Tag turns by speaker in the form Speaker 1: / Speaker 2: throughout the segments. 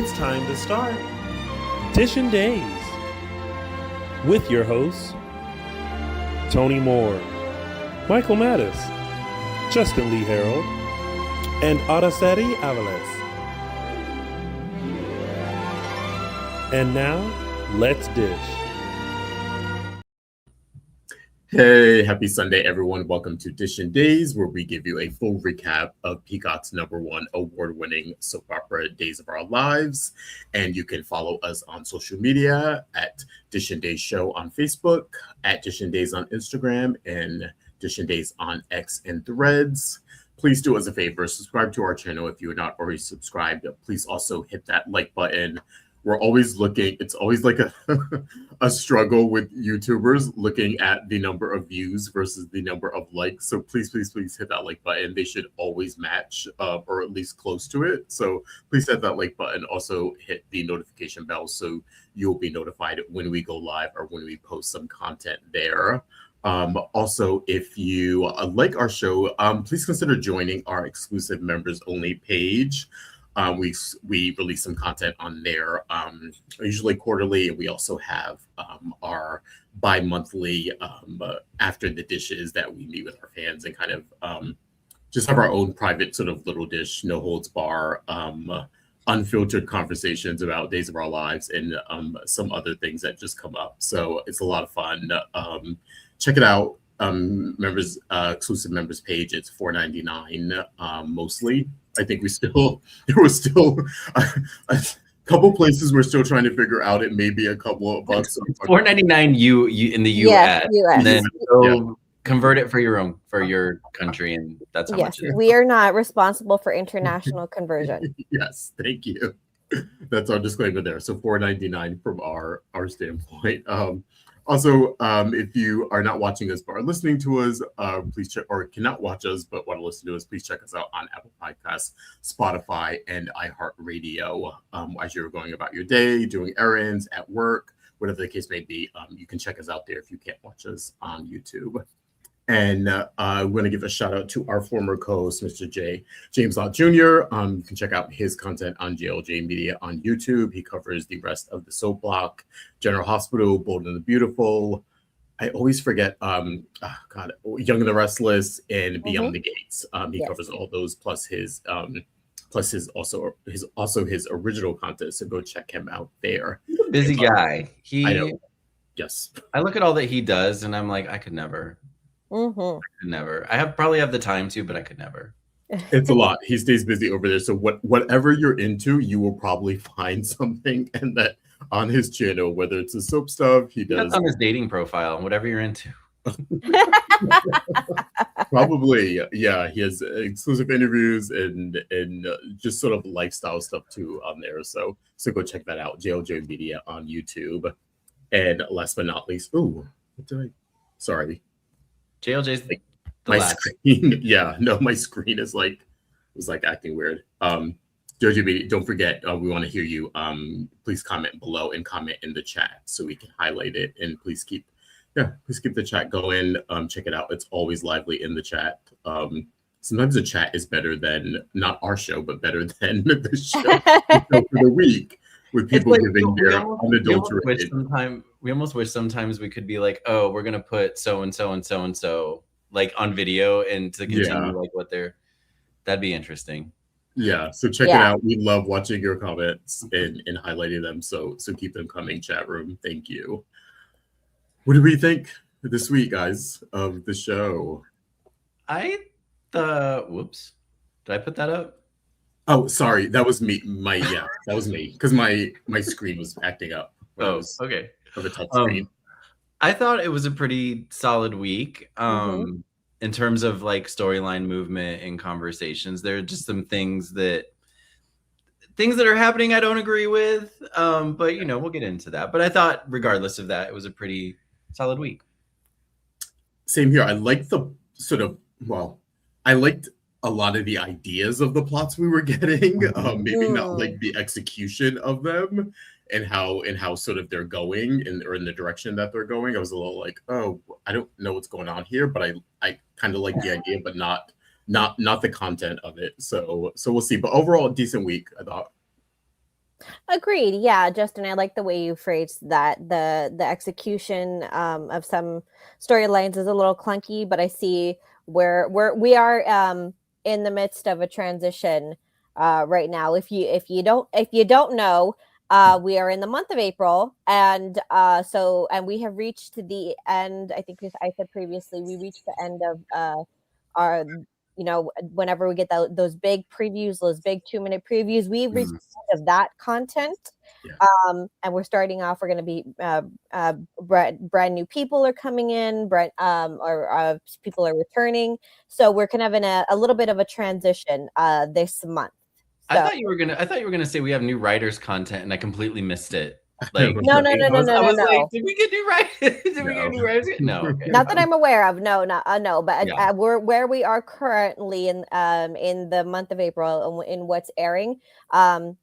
Speaker 1: It's time to start Dishin Days with your hosts Tony Moore, Michael Mattis, Justin Lee Hareld, and Araceli Aviles. And now, let's dish.
Speaker 2: Hey, happy Sunday, everyone. Welcome to Dishin Days, where we give you a full recap of Peacock's #1 award-winning soap opera, Days of Our Lives. And you can follow us on social media at Dishin Days Show on Facebook, at Dishin Days on Instagram, and Dishin Days on X and Threads. Please do us a favor, subscribe to our channel if you are not already subscribed. Please also hit that like button. We're always looking, it's always like a struggle with YouTubers looking at the number of views versus the number of likes. So please hit that like button. They should always match or at least close to it. So please hit that like button. Also hit the notification bell so you'll be notified when we go live or when we post some content there. Also, if you like our show, please consider joining our exclusive members only page. We release some content on there, usually quarterly. We also have our bi-monthly after the dishes that we meet with our fans and kind of just have our own private sort of little dish, no holds bar, unfiltered conversations about Days of Our Lives and some other things that just come up. So it's a lot of fun. Check it out. Members exclusive members page. It's $4.99 mostly. I think there was still a couple places we're still trying to figure out. It may be a couple of bucks.
Speaker 3: $4.99 you in the US.
Speaker 4: US.
Speaker 3: And then convert it for your country, and that's how much it is.
Speaker 4: We are not responsible for international conversion.
Speaker 2: Yes, thank you. That's our disclaimer there. So $4.99 from our standpoint. Also, if you are not watching us but are listening to us, please check, or cannot watch us but want to listen to us, please check us out on Apple Podcasts, Spotify, and iHeartRadio. As you're going about your day, doing errands, at work, whatever the case may be, you can check us out there if you can't watch us on YouTube. And I'm going to give a shout out to our former co-host, Mr. James Lott Jr. You can check out his content on JLJ Media on YouTube. He covers the rest of the soap block, General Hospital, Bold and the Beautiful. I always forget, Young and the Restless, and Beyond the Gates. He covers all those plus his original content. So go check him out there.
Speaker 3: Busy guy.
Speaker 2: I know. Yes.
Speaker 3: I look at all that he does, and I'm like, I could never. I could never. I probably have the time to, but I could never.
Speaker 2: It's a lot. He stays busy over there. So whatever you're into, you will probably find something and that on his channel, whether it's the soap stuff he does.
Speaker 3: That's on his dating profile, whatever you're into.
Speaker 2: Probably, yeah. He has exclusive interviews and just sort of lifestyle stuff too on there. So go check that out. JLJ Media on YouTube. And last but not least, sorry.
Speaker 3: JLJ's
Speaker 2: my last screen. Yeah, no, my screen is was acting weird. JLJ Media, don't forget, we want to hear you. Please comment below and comment in the chat so we can highlight it. And please keep the chat going. Check it out. It's always lively in the chat. Sometimes the chat is better than not our show, but better than the show for the week. With people giving their unadulterated.
Speaker 3: We almost wish sometimes we could be like, oh, we're gonna put so and so and so and so like on video and to continue like what they're. That'd be interesting.
Speaker 2: Yeah, so check it out. We love watching your comments and highlighting them. So keep them coming, chat room. Thank you. What did we think this week, guys, of the show?
Speaker 3: Whoops, did I put that up?
Speaker 2: Oh, sorry. That was me. That was me. Because my screen was acting up.
Speaker 3: Okay.
Speaker 2: Of a touch screen.
Speaker 3: I thought it was a pretty solid week. In terms of like storyline movement and conversations. There are just some things that are happening I don't agree with. But we'll get into that. But I thought regardless of that, it was a pretty solid week.
Speaker 2: Same here. I liked I liked a lot of the ideas of the plots we were getting, maybe not like the execution of them and how sort of they're going or in the direction that they're going. I was a little like, oh, I don't know what's going on here, but I kind of like the idea, but not the content of it. So we'll see. But overall, a decent week, I thought.
Speaker 4: Agreed. Yeah, Justin, I like the way you phrased that. The execution of some storylines is a little clunky, but I see where we are in the midst of a transition right now. If you don't know, we are in the month of April, and and we have reached the end. I think I said previously we reached the end of our whenever we get those big previews, those big 2-minute previews, we reach the end of that content.
Speaker 2: Yeah.
Speaker 4: And we're starting off. We're going to be brand new people are coming in, or people are returning. So we're kind of in a little bit of a transition this month. So,
Speaker 3: I thought you were gonna say we have new writers content, and I completely missed it. Like
Speaker 4: no.
Speaker 3: Like, did we get new writers? We get new writers? No, okay.
Speaker 4: Not that I'm aware of. No, but
Speaker 3: Yeah.
Speaker 4: we're where we are currently in the month of April in what's airing.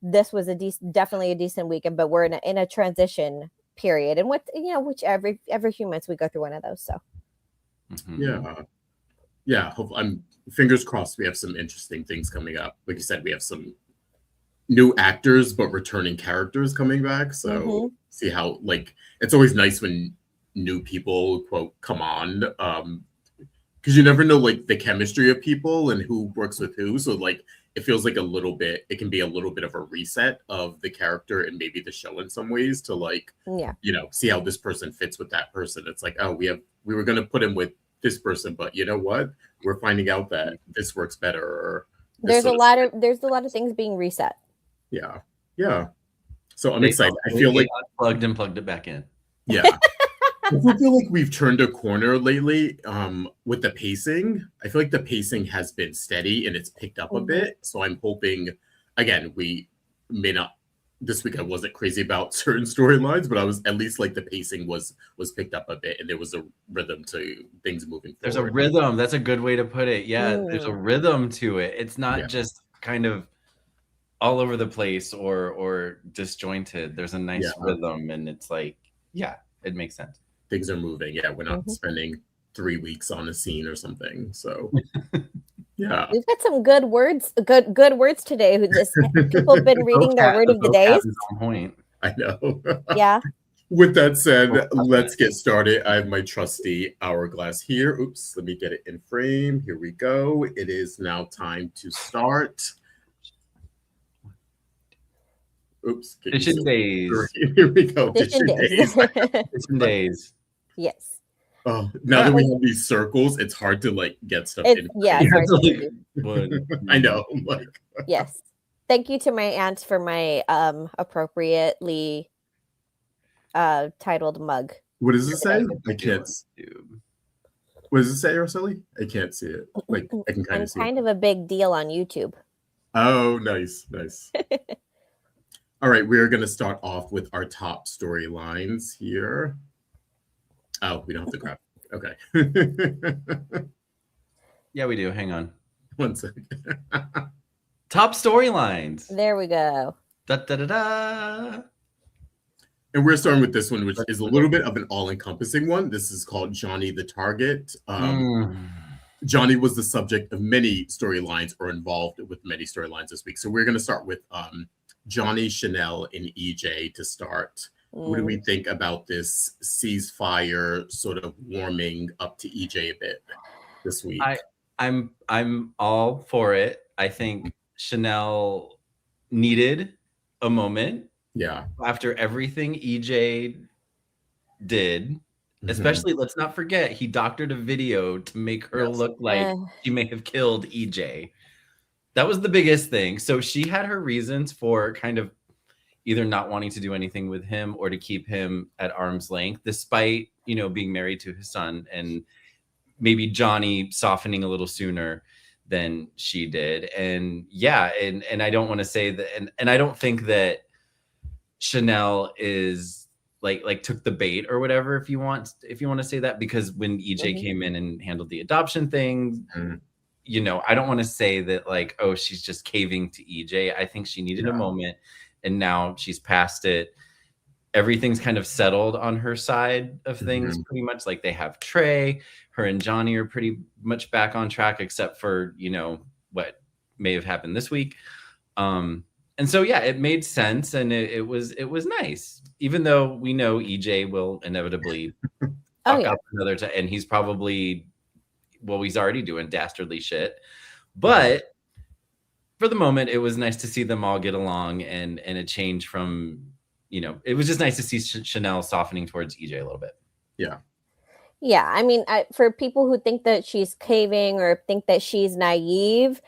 Speaker 4: This was definitely a decent weekend, but we're in a transition period, and which every few months we go through one of those. So
Speaker 2: yeah. I'm fingers crossed. We have some interesting things coming up. Like you said, we have some new actors but returning characters coming back, so see how, like, it's always nice when new people quote come on, because you never know like the chemistry of people and who works with who, so like it feels like it can be a little bit of a reset of the character and maybe the show in some ways to like see how this person fits with that person. It's like, oh, we were going to put him with this person, but you know what, we're finding out that this works better, or
Speaker 4: there's a lot of things being reset.
Speaker 2: Yeah. So I'm excited. I feel like
Speaker 3: unplugged and plugged it back in.
Speaker 2: Yeah. I feel like we've turned a corner lately with the pacing. I feel like the pacing has been steady and it's picked up a bit. So I'm hoping, again, we may not, this week I wasn't crazy about certain storylines, but I was at least like the pacing was picked up a bit and there was a rhythm to things moving forward.
Speaker 3: There's a rhythm. That's a good way to put it. Yeah, there's a rhythm to it. It's not just kind of all over the place or disjointed. There's a nice rhythm, and it's like, it makes sense.
Speaker 2: Things are moving. Yeah, we're not spending 3 weeks on a scene or something. So yeah,
Speaker 4: we've got some good words today. People have been reading their word of the days.
Speaker 2: I know.
Speaker 4: Yeah.
Speaker 2: With that said, let's get started. I have my trusty hourglass here. Oops, let me get it in frame. Here we go. It is now time to start. Oops.
Speaker 3: Dishin Days.
Speaker 2: Here we go.
Speaker 4: Dishin Days.
Speaker 3: Dishin Days.
Speaker 4: Yes.
Speaker 2: Oh, now that we have these circles, it's hard to like get stuff in.
Speaker 4: Yeah.
Speaker 2: I know. Like.
Speaker 4: Yes. Thank you to my aunt for my appropriately titled mug.
Speaker 2: What does it say? I can't. What does it say, Araceli? I can't see it. Like I can kind of see.
Speaker 4: I'm kind of a big deal on YouTube.
Speaker 2: Oh, nice. All right, we're going to start off with our top storylines here. Oh, we don't have to grab. Okay.
Speaker 3: Yeah, we do. Hang on.
Speaker 2: 1 second.
Speaker 3: Top storylines.
Speaker 4: There we go.
Speaker 3: Da, da, da, da.
Speaker 2: And we're starting with this one, which is a little bit of an all-encompassing one. This is called Johnny the Target. Johnny was the subject of many storylines or involved with many storylines this week. So we're going to start with Johnny, Chanel, and EJ to start. What do we think about this ceasefire sort of warming up to EJ a bit this week?
Speaker 3: I'm all for it. I think Chanel needed a moment.
Speaker 2: Yeah.
Speaker 3: After everything EJ did, especially, let's not forget, he doctored a video to make her look like she may have killed EJ. That was the biggest thing. So she had her reasons for kind of either not wanting to do anything with him or to keep him at arm's length, despite, being married to his son, and maybe Johnny softening a little sooner than she did. And and I don't want to say that, and I don't think that Chanel is like took the bait or whatever, if you want to say that, because when EJ came in and handled the adoption thing, I don't want to say that like, oh, she's just caving to EJ. I think she needed a moment, and now she's past it. Everything's kind of settled on her side of things, pretty much. Like, they have Trey, her and Johnny are pretty much back on track, except for, what may have happened this week. And And so yeah, it made sense, and it was nice, even though we know EJ will inevitably fuck up another time, and he's probably, well, he's already doing dastardly shit. But for the moment, it was nice to see them all get along, and a change from, it was just nice to see Chanel softening towards EJ a little bit.
Speaker 4: Yeah, I mean, for people who think that she's caving or think that she's naive,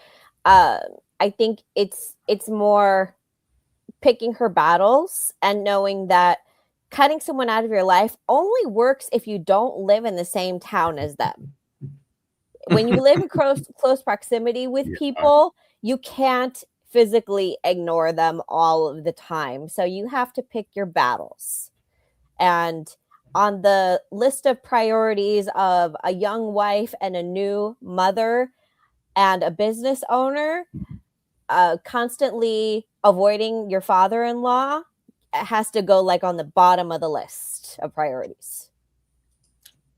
Speaker 4: I think it's more picking her battles and knowing that cutting someone out of your life only works if you don't live in the same town as them. When you live in close proximity with people, you can't physically ignore them all of the time. So you have to pick your battles. And on the list of priorities of a young wife and a new mother and a business owner, constantly avoiding your father-in-law has to go like on the bottom of the list of priorities.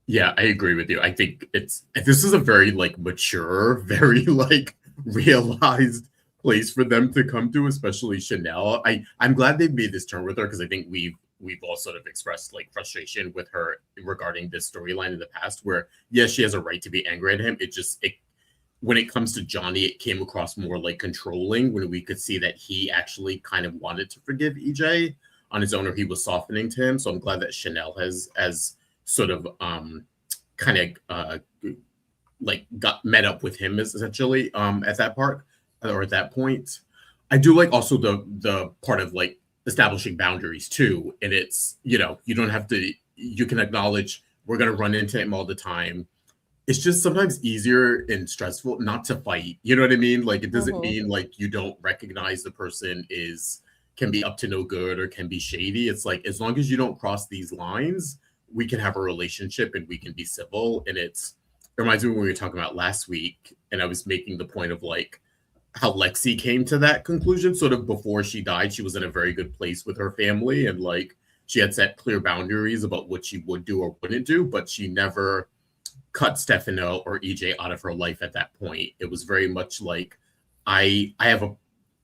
Speaker 2: Yeah, I agree with you. I think this is a very like mature, very like realized place for them to come to, especially Chanel. I'm glad they made this turn with her, because I think we've all sort of expressed like frustration with her regarding this storyline in the past, where yes, she has a right to be angry at him. When it comes to Johnny, it came across more like controlling, when we could see that he actually kind of wanted to forgive EJ on his own, or he was softening to him. So I'm glad that Chanel has sort of like got met up with him essentially at that part, or at that point. I do like also the part of like establishing boundaries too. And it's, you don't have to, you can acknowledge we're going to run into him all the time. It's just sometimes easier and stressful not to fight. You know what I mean? Like, it doesn't mean like you don't recognize the person can be up to no good or can be shady. It's like, as long as you don't cross these lines, we can have a relationship and we can be civil. And it reminds me when we were talking about last week, and I was making the point of like how Lexi came to that conclusion sort of before she died. She was in a very good place with her family, and like she had set clear boundaries about what she would do or wouldn't do, but she never cut Stefano or EJ out of her life at that point. It was very much like, I have a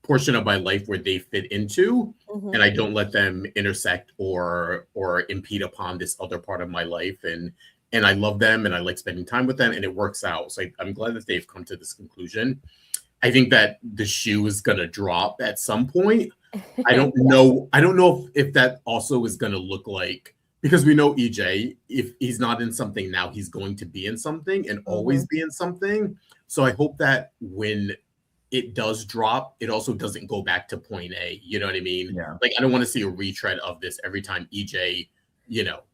Speaker 2: portion of my life where they fit into, and I don't let them intersect or impede upon this other part of my life. And I love them, and I like spending time with them, and it works out. So I'm glad that they've come to this conclusion. I think that the shoe is going to drop at some point. I don't know. I don't know if that also is going to look like, because we know EJ, if he's not in something now, he's going to be in something and always be in something. So I hope that when it does drop, it also doesn't go back to point A. You know what I mean?
Speaker 3: Yeah.
Speaker 2: Like, I don't want to see a retread of this every time EJ,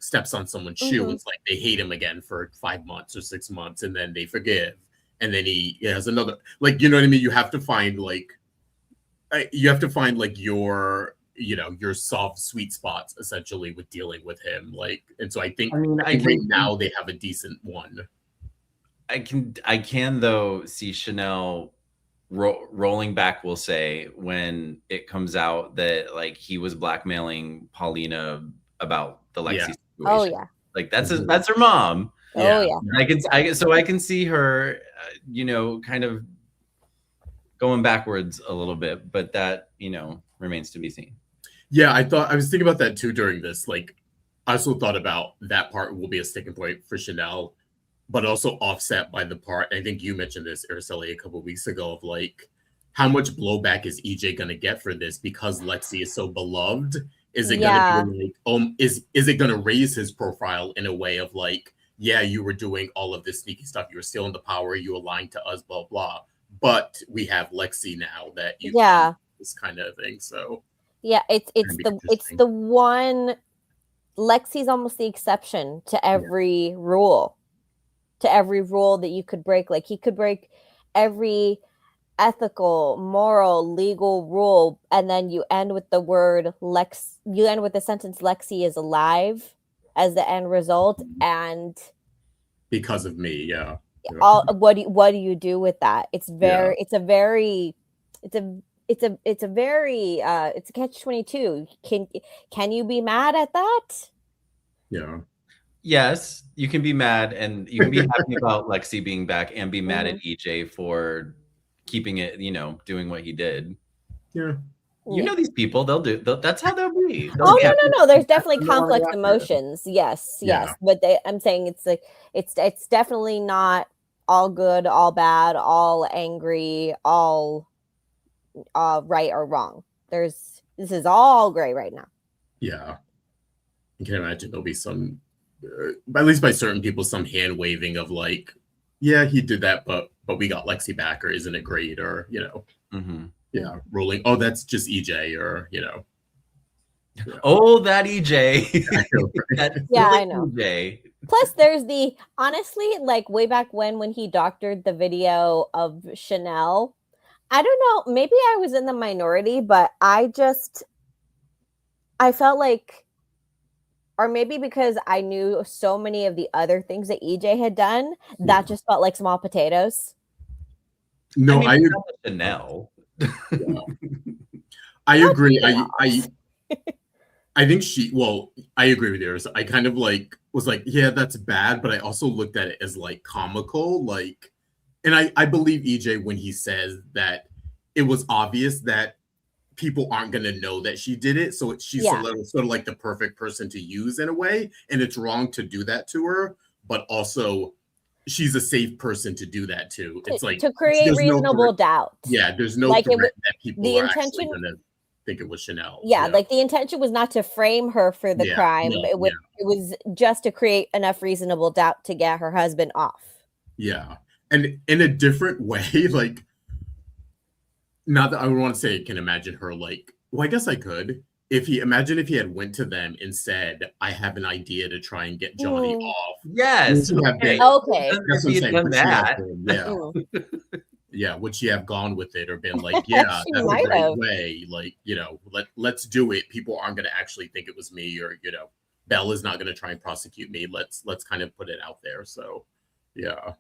Speaker 2: steps on someone's shoe. It's like they hate him again for 5 months or 6 months, and then they forgive. And then he has another, like, you know what I mean? You have to find like your soft sweet spots essentially with dealing with him. Like, and so I think right now they have a decent one.
Speaker 3: I can though see Chanel rolling back, we'll say, when it comes out that like he was blackmailing Paulina about the Lexi situation.
Speaker 4: Oh yeah.
Speaker 3: Like that's her mom.
Speaker 4: Oh yeah.
Speaker 3: I can see her, kind of going backwards a little bit, but that, remains to be seen.
Speaker 2: Yeah, I was thinking about that too during this. Like, I also thought about that part will be a sticking point for Chanel, but also offset by the part, I think you mentioned this, Araceli, a couple of weeks ago, of like, how much blowback is EJ going to get for this because Lexi is so beloved? Is it going to be like, is it going to raise his profile in a way of like, yeah, you were doing all of this sneaky stuff, you were stealing the power, you were lying to us, blah, blah. But we have Lexi now that you can, this kind of thing. So
Speaker 4: yeah, it's the one. Lexi's almost the exception to every rule, that you could break. Like, he could break every ethical, moral, legal rule, and then you end with the word Lex. You end with the sentence "Lexi is alive" as the end result, and
Speaker 2: because of me,
Speaker 4: what do you do with that? It's a catch-22. Can you be mad at that?
Speaker 2: Yeah.
Speaker 3: Yes, you can be mad, and you can be happy about Lexi being back, and be mad at EJ for keeping it, doing what he did.
Speaker 2: Yeah.
Speaker 3: You know these people, that's how they'll be.
Speaker 4: Oh, no. There's definitely complex
Speaker 2: idea.
Speaker 4: emotions. Yes.
Speaker 2: Yeah.
Speaker 4: But I'm saying it's like it's definitely not all good, all bad, all angry, all right or wrong. This is all gray right now.
Speaker 2: Yeah. I can imagine there'll be some, at least by certain people, some hand waving of like, yeah, he did that, but we got Lexi back, or isn't it great, or yeah, rolling. Oh, that's just EJ, or
Speaker 3: Oh, that EJ.
Speaker 4: Yeah, I know.
Speaker 3: EJ.
Speaker 4: Plus, there's honestly, like way back when he doctored the video of Chanel. I don't know. Maybe I was in the minority, but I felt like, or maybe because I knew so many of the other things that EJ had done, that just felt like small potatoes.
Speaker 2: No, I agree.
Speaker 3: Chanel.
Speaker 2: I agree. I think I agree with yours. I kind of was like, yeah, that's bad, but I also looked at it as like comical, like, and I believe EJ when he says that it was obvious that people aren't going to know that she did it, so she's sort of like the perfect person to use in a way, and it's wrong to do that to her, but also she's a safe person to do that to. It's like
Speaker 4: to create reasonable doubt.
Speaker 2: Yeah, there's no threat that people are actually going to think it was Chanel.
Speaker 4: Yeah, like the intention was not to frame her for the crime. It was just to create enough reasonable doubt to get her husband off.
Speaker 2: Yeah, and in a different way, like, not that I would want to say I can imagine her like, well, I guess I could. If he had went to them and said, I have an idea to try and get Johnny off.
Speaker 3: Yes.
Speaker 4: Okay.
Speaker 2: That's what I'm saying.
Speaker 3: That.
Speaker 2: Yeah, would she have gone with it or been like, yeah, that's a great way. Like, let's do it. People aren't going to actually think it was me, or, Belle is not going to try and prosecute me. Let's kind of put it out there. So, yeah.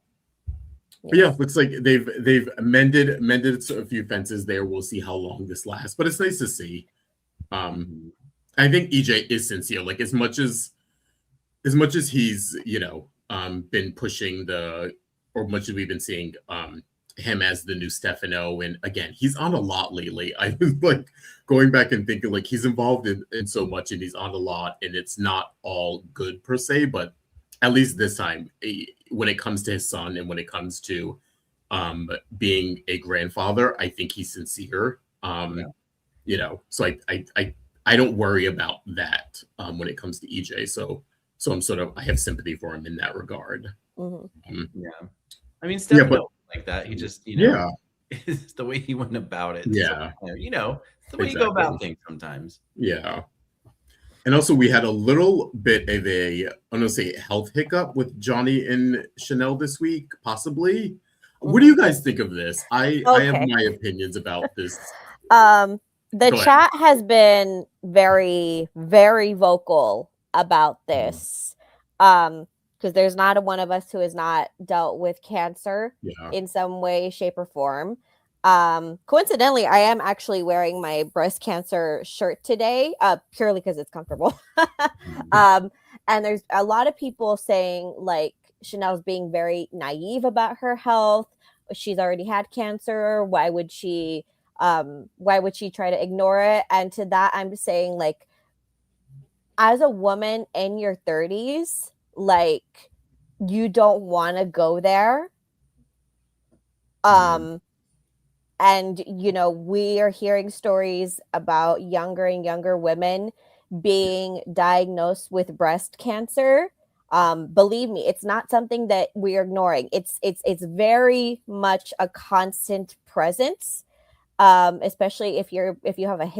Speaker 2: But yeah, looks like they've mended a few fences there. We'll see how long this lasts, but it's nice to see. I think EJ is sincere. Like, as much as he's been pushing or much as we've been seeing him as the new Stefano, and again, he's on a lot lately. I was like going back and thinking, like, he's involved in so much, and he's on a lot, and it's not all good per se, but at least this time, when it comes to his son and when it comes to being a grandfather, I think he's sincere. So I don't worry about that when it comes to EJ. So I have sympathy for him in that regard.
Speaker 3: Yeah, I mean, Stefano like that. He just it's the way he went about it.
Speaker 2: Yeah,
Speaker 3: so, it's the way you go about things sometimes.
Speaker 2: Yeah. And also, we had a little bit of I'm going to say health hiccup with Johnny and Chanel this week, possibly. What do you guys think of this? I have my opinions about this.
Speaker 4: The chat has been very, very vocal about this. Because there's not one of us who has not dealt with cancer in some way, shape, or form. Coincidentally, I am actually wearing my breast cancer shirt today, purely because it's comfortable. And there's a lot of people saying, like, Chanel's being very naive about her health. She's already had cancer. Why would she try to ignore it? And to that, I'm saying, like, as a woman in your 30s, like, you don't want to go there. And, we are hearing stories about younger and younger women being diagnosed with breast cancer. Believe me, it's not something that we're ignoring. It's very much a constant presence, especially if you have a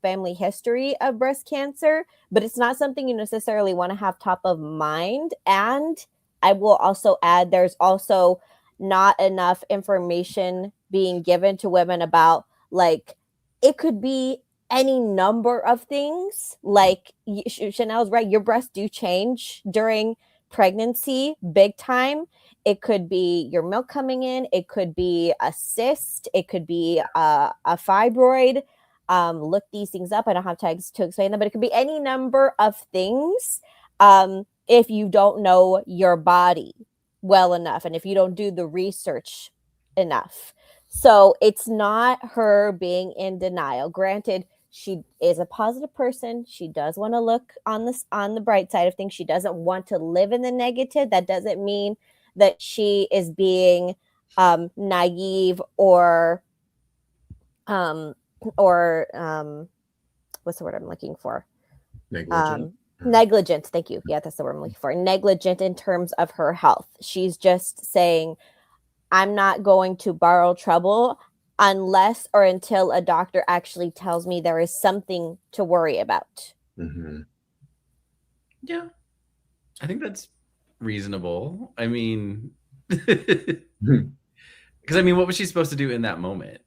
Speaker 4: family history of breast cancer. But it's not something you necessarily want to have top of mind. And I will also add, there's also not enough information being given to women about, like, it could be any number of things. Like, Chanel's right, your breasts do change during pregnancy big time. It could be your milk coming in, it could be a cyst, it could be a fibroid. Look these things up. I don't have time to explain them, but it could be any number of things if you don't know your body well enough and if you don't do the research enough. So it's not her being in denial. Granted, she is a positive person. She does want to look on the bright side of things. She doesn't want to live in the negative. That doesn't mean that she is being naive or what's the word I'm looking for?
Speaker 2: Negligent.
Speaker 4: Negligent. Thank you. Yeah, that's the word I'm looking for. Negligent in terms of her health. She's just saying, I'm not going to borrow trouble unless or until a doctor actually tells me there is something to worry about.
Speaker 2: Mm-hmm.
Speaker 3: Yeah, I think that's reasonable. I mean, because I mean, what was she supposed to do in that moment?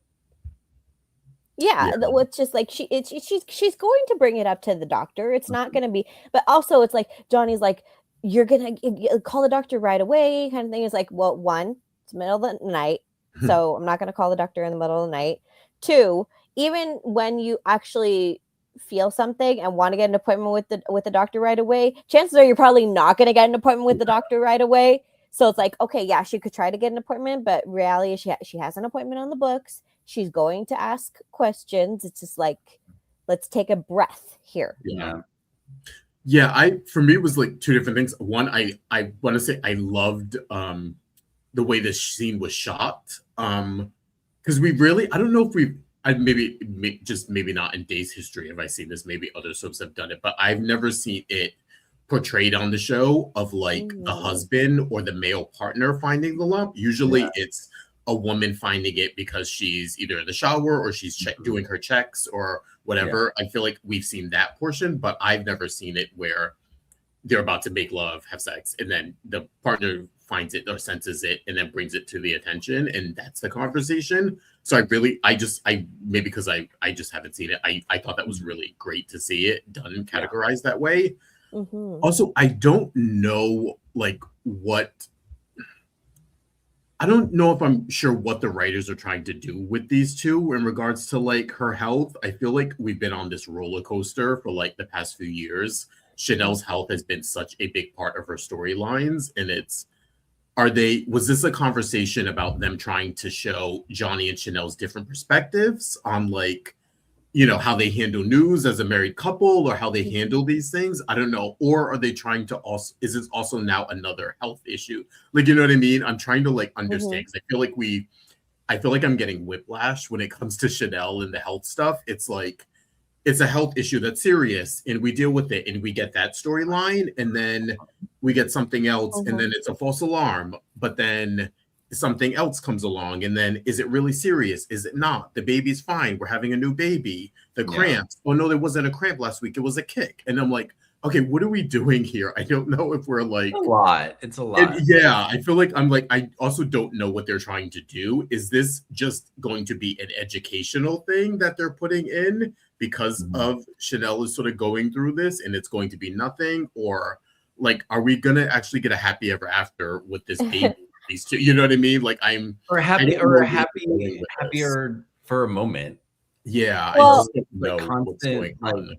Speaker 4: Yeah, it's just like she's going to bring it up to the doctor. It's not going to be, but also it's like Johnny's like, you're gonna call the doctor right away, kind of thing. It's like, well, one, it's the middle of the night, so I'm not going to call the doctor in the middle of the night. Two, even when you actually feel something and want to get an appointment with the doctor right away, chances are you're probably not going to get an appointment with the doctor right away. So it's like, okay, yeah, she could try to get an appointment, but reality, she has an appointment on the books. She's going to ask questions. It's just like, let's take a breath here.
Speaker 2: Yeah. For me, it was like two different things. One, I want to say I loved the way this scene was shot. Because I don't know if maybe not in Days history have I seen this. Maybe other soaps have done it, but I've never seen it portrayed on the show of like the husband or the male partner finding the lump. Usually it's a woman finding it because she's either in the shower or she's doing her checks or whatever. I feel like we've seen that portion, but I've never seen it where they're about to make love, have sex, and then the partner finds it or senses it and then brings it to the attention, and that's the conversation. So maybe because I just haven't seen it, I thought that was really great to see it done, categorized that way. Also, I don't know I don't know if I'm sure what the writers are trying to do with these two in regards to like her health. I feel like we've been on this roller coaster for like the past few years. Chanel's health has been such a big part of her storylines, and was this a conversation about them trying to show Johnny and Chanel's different perspectives on like, how they handle news as a married couple or how they handle these things? I don't know. Or are they trying to is this also now another health issue? Like, you know what I mean? I'm trying to like understand, because I feel like I'm getting whiplash when it comes to Chanel and the health stuff. It's like, it's a health issue that's serious and we deal with it and we get that storyline, and then we get something else and then it's a false alarm, but then something else comes along, and then is it really serious? Is it not? The baby's fine. We're having a new baby. The cramps. Oh no, there wasn't a cramp last week. It was a kick. And I'm like, okay, what are we doing here? I don't know if we're like
Speaker 3: a lot. It's a lot.
Speaker 2: I feel like I also don't know what they're trying to do. Is this just going to be an educational thing that they're putting in because of Chanel is sort of going through this and it's going to be nothing? Or like, are we gonna actually get a happy ever after with this baby? These two, you know what I mean? Like happier for a moment. Yeah,
Speaker 3: well, I just don't know what's going on.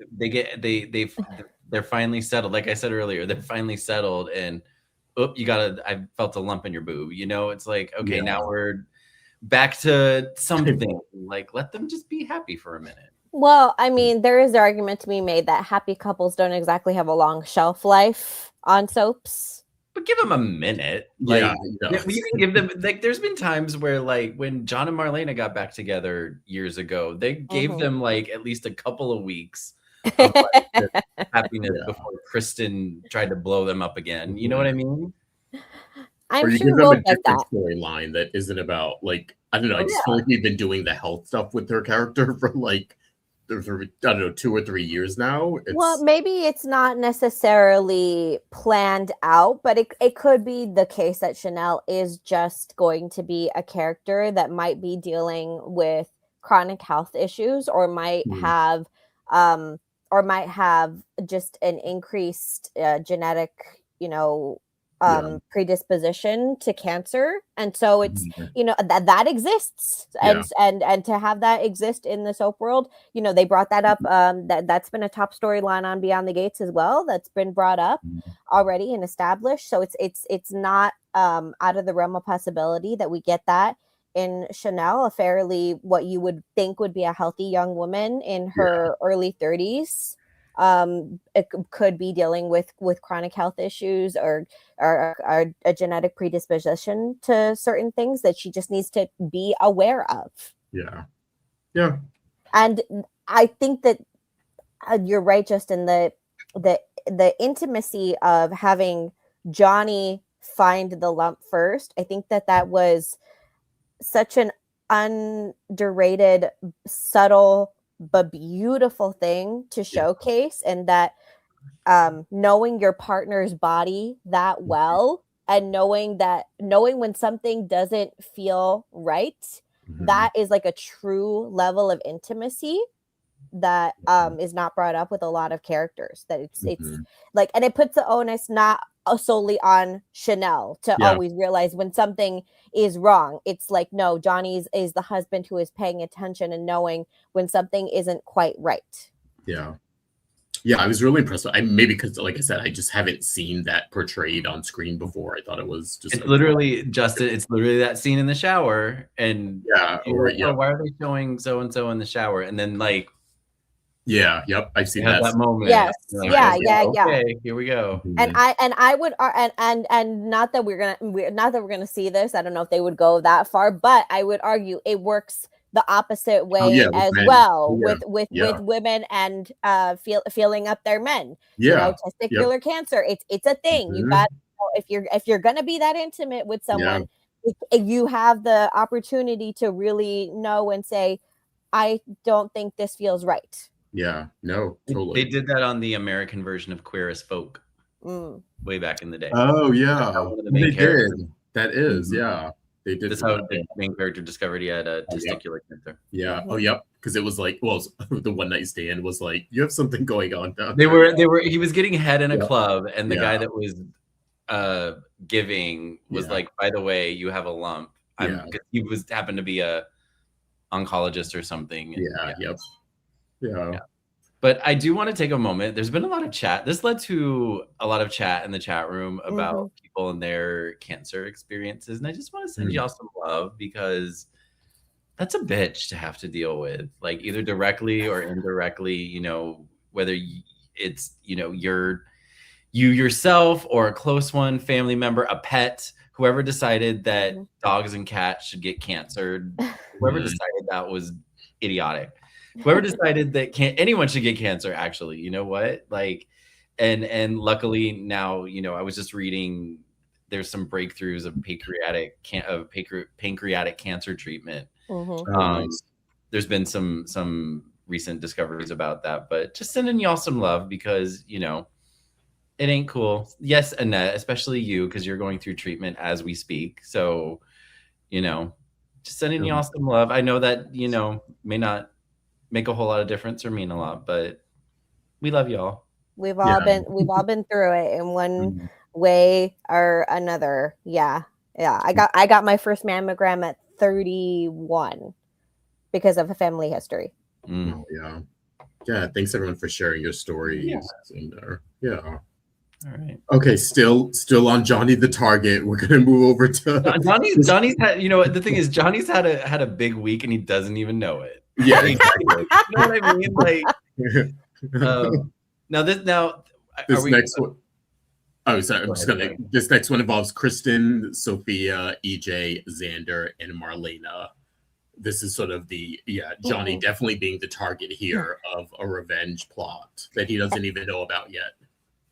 Speaker 3: They're finally settled. Like I said earlier, they're finally settled, and I felt a lump in your boob. It's like, okay, now we're back to something. Like, let them just be happy for a minute.
Speaker 4: Well, I mean, there is the argument to be made that happy couples don't exactly have a long shelf life on soaps.
Speaker 3: But give them a minute. You can give them, like, there's been times where, like, when John and Marlena got back together years ago, they gave them, like, at least a couple of weeks of happiness before Kristen tried to blow them up again. You know what I mean?
Speaker 4: I'm
Speaker 2: or you
Speaker 4: sure
Speaker 2: give them
Speaker 4: we'll
Speaker 2: a
Speaker 4: get
Speaker 2: different
Speaker 4: that.
Speaker 2: storyline that isn't about, like, I don't know. I just feel like we've been doing the health stuff with her character for, like, I don't know, 2 or 3 years now.
Speaker 4: Well, maybe it's not necessarily planned out, but it could be the case that Chanel is just going to be a character that might be dealing with chronic health issues, or might have just an increased genetic, predisposition to cancer. And so it's, that exists. And to have that exist in the soap world, they brought that up. That's been a top storyline on Beyond the Gates as well. That's been brought up already and established. So it's not out of the realm of possibility that we get that. in Chanel, a fairly what you would think would be a healthy young woman in her early 30s. It could be dealing with chronic health issues or a genetic predisposition to certain things that she just needs to be aware of.
Speaker 2: Yeah.
Speaker 4: And I think that you're right, Justin. The intimacy of having Johnny find the lump first, I think that was such an underrated, subtle but beautiful thing to showcase, and that knowing your partner's body that well, and knowing when something doesn't feel right, that is like a true level of intimacy that is not brought up with a lot of characters. That it's like, and it puts the onus not solely on Chanel to always realize when something is wrong. It's like, no, Johnny is the husband who is paying attention and knowing when something isn't quite right.
Speaker 2: Yeah, I was really impressed. Maybe because, like I said, I just haven't seen that portrayed on screen before. I thought it was just...
Speaker 3: It's literally, Justin, it's literally that scene in the shower. And why are they showing so-and-so in the shower? And then, like...
Speaker 2: I've seen that
Speaker 3: moment.
Speaker 4: Yes.
Speaker 3: Like,
Speaker 4: okay,
Speaker 3: here we go.
Speaker 4: And I would and not that we're gonna see this. I don't know if they would go that far, but I would argue it works the opposite way as well with women and feeling up their men. Testicular cancer. It's a thing. You got, if you're gonna be that intimate with someone, you have the opportunity to really know and say, I don't think this feels right.
Speaker 2: Yeah, no, totally.
Speaker 3: They did that on the American version of Queer as Folk way back in the day.
Speaker 2: Oh, yeah. They did. That is, They did.
Speaker 3: That's how the main character discovered he had a testicular cancer.
Speaker 2: Yeah. Oh, yep. Because it was like, the one night stand was like, you have something going on down
Speaker 3: there. He was getting head in a club, and the guy that was giving was like, by the way, you have a lump. He happened to be a oncologist or something.
Speaker 2: Yeah.
Speaker 3: But I do want to take a moment. There's been a lot of chat. This led to a lot of chat in the chat room about people and their cancer experiences. And I just want to send y'all some love, because that's a bitch to have to deal with, like either directly or indirectly, whether it's, you yourself or a close one, family member, a pet, whoever decided that dogs and cats should get cancer, whoever decided that was idiotic. Whoever decided that anyone should get cancer, actually, you know what? Like, and luckily now, I was just reading, there's some breakthroughs of pancreatic cancer treatment. There's been some recent discoveries about that, but just sending y'all some love, because, it ain't cool. Yes, Annette, especially you, because you're going through treatment as we speak. So, just sending y'all some love. I know that, may not make a whole lot of difference or mean a lot, but we love y'all.
Speaker 4: We've all been through it in one way or another. I got my first mammogram at 31 because of a family history.
Speaker 2: Thanks everyone for sharing your stories.
Speaker 3: All right.
Speaker 2: Okay, still on Johnny the Target. We're gonna move over to
Speaker 3: Johnny's had, the thing is, Johnny's had a big week and he doesn't even know it.
Speaker 2: Yeah,
Speaker 3: you know what I mean? Like, this next one. Oh, sorry. This next one involves Kristen, Sophia, EJ, Xander, and Marlena. This is sort of Johnny definitely being the target here of a revenge plot that he doesn't even know about yet.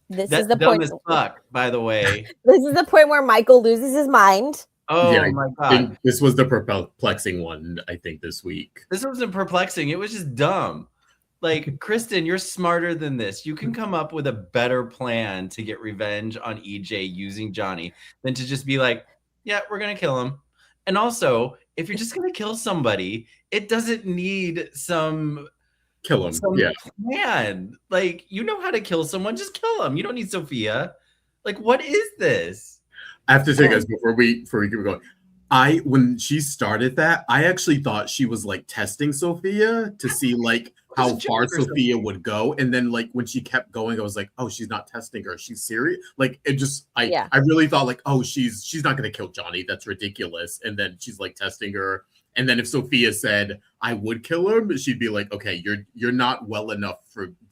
Speaker 4: That's
Speaker 3: is the dumb point. As fuck, by the way.
Speaker 4: This is the point where Michael loses his mind.
Speaker 3: Oh my God.
Speaker 2: This was the perplexing one, I think, this week.
Speaker 3: This wasn't perplexing. It was just dumb. Like, Kristen, you're smarter than this. You can come up with a better plan to get revenge on EJ using Johnny than to just be like, yeah, we're going to kill him. And also, if you're just going to kill somebody, it doesn't need some plan. Like, you know how to kill someone, just kill him. You don't need Sophia. Like, what is this?
Speaker 2: I have to say, guys, before we keep going, when she started that, I actually thought she was like testing Sophia to see like how far Sophia would go. And then like when she kept going, I was like, oh, she's not testing her. She's serious. Like it just I really thought like, oh, she's not gonna kill Johnny. That's ridiculous. And then she's like testing her. And then if Sophia said I would kill him, she'd be like, okay, you're not well enough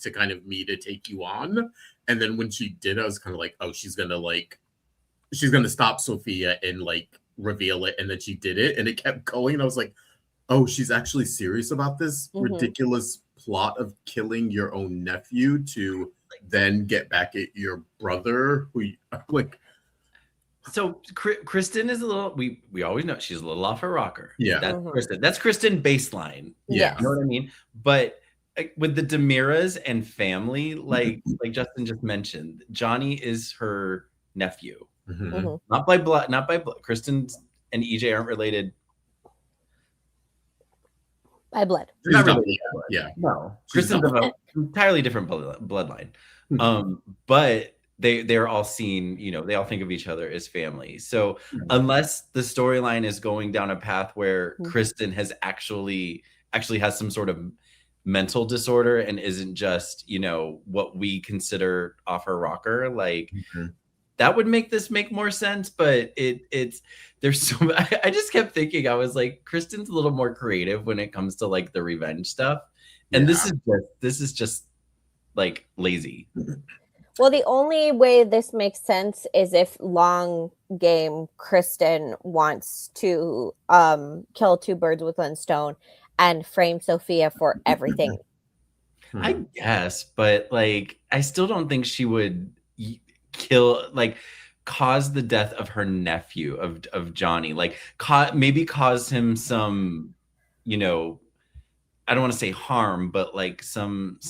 Speaker 2: to kind of me to take you on. And then when she did, I was kind of like, oh, she's gonna stop Sophia and like reveal it. And then she did it and it kept going. And I was like, oh, she's actually serious about this ridiculous plot of killing your own nephew to then get back at your brother who like.
Speaker 3: So Kristen is a little, we always know she's a little off her rocker.
Speaker 2: Yeah.
Speaker 3: That's Kristen baseline.
Speaker 2: Yeah.
Speaker 3: You know what I mean? But with the DiMeras and family, like Justin just mentioned, Johnny is her nephew. Not by blood. Kristen and EJ aren't related.
Speaker 4: By blood.
Speaker 3: They're not related.
Speaker 2: Yeah.
Speaker 3: No. Kristen's of an entirely different bloodline. But they're all seen, you know, they all think of each other as family. So unless the storyline is going down a path where Kristen has actually has some sort of mental disorder and isn't just, you know, what we consider off her rocker, like that would make this make more sense. But there's so I just kept thinking, I was like, Kristen's a little more creative when it comes to like the revenge stuff. And this is just like lazy.
Speaker 4: Well, the only way this makes sense is if long game Kristen wants to kill two birds with one stone and frame Sophia for everything.
Speaker 3: I guess, but like, I still don't think she would cause the death of her nephew, of Johnny, like maybe cause him some, you know, I don't want to say harm, but like some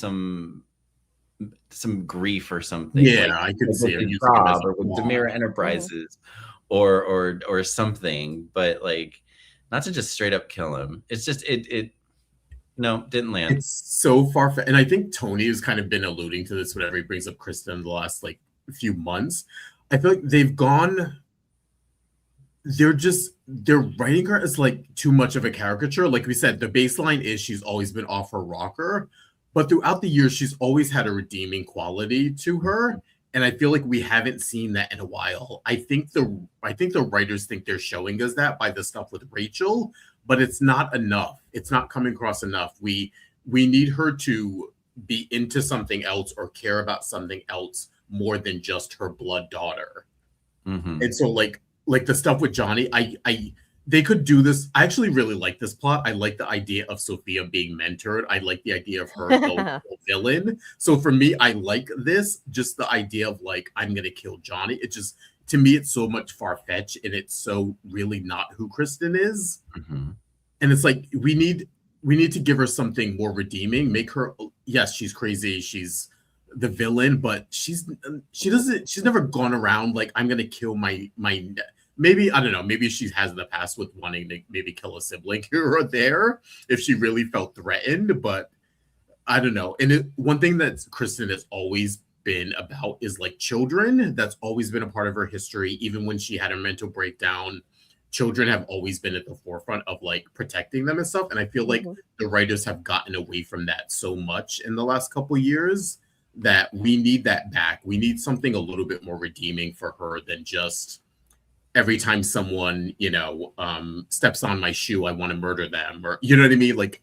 Speaker 3: grief or something.
Speaker 2: Yeah,
Speaker 3: like,
Speaker 2: I could see it.
Speaker 3: Or with DiMera Enterprises or something, but like not to just straight up kill him. It's just no, didn't land.
Speaker 2: It's so far and I think Tony has kind of been alluding to this whenever he brings up Kristen in the last like few months. I feel like they're writing her as like too much of a caricature. Like we said, the baseline is she's always been off her rocker. But throughout the years, she's always had a redeeming quality to her. And I feel like we haven't seen that in a while. I think the writers think they're showing us that by the stuff with Rachel, but it's not enough. It's not coming across enough. We need her to be into something else or care about something else more than just her blood daughter. And so like the stuff with Johnny, they could do this. I actually really like this plot. I like the idea of Sophia being mentored. I like the idea of her going a villain. So for me, I like this. Just the idea of like, I'm going to kill Johnny. It just, to me, it's so much far-fetched and it's so really not who Kristen is. And it's like, we need to give her something more redeeming. Make her, yes, she's crazy. She's the villain, but she's never gone around like, I'm going to kill my maybe, I don't know, maybe she has the past with wanting to maybe kill a sibling here or there if she really felt threatened, but I don't know. And one thing that Kristen has always been about is like children. That's always been a part of her history. Even when she had a mental breakdown, children have always been at the forefront of like protecting them and stuff. And I feel like the writers have gotten away from that so much in the last couple of years that we need that back. We need something a little bit more redeeming for her than just every time someone, you know, steps on my shoe, I want to murder them, or you know what I mean? Like,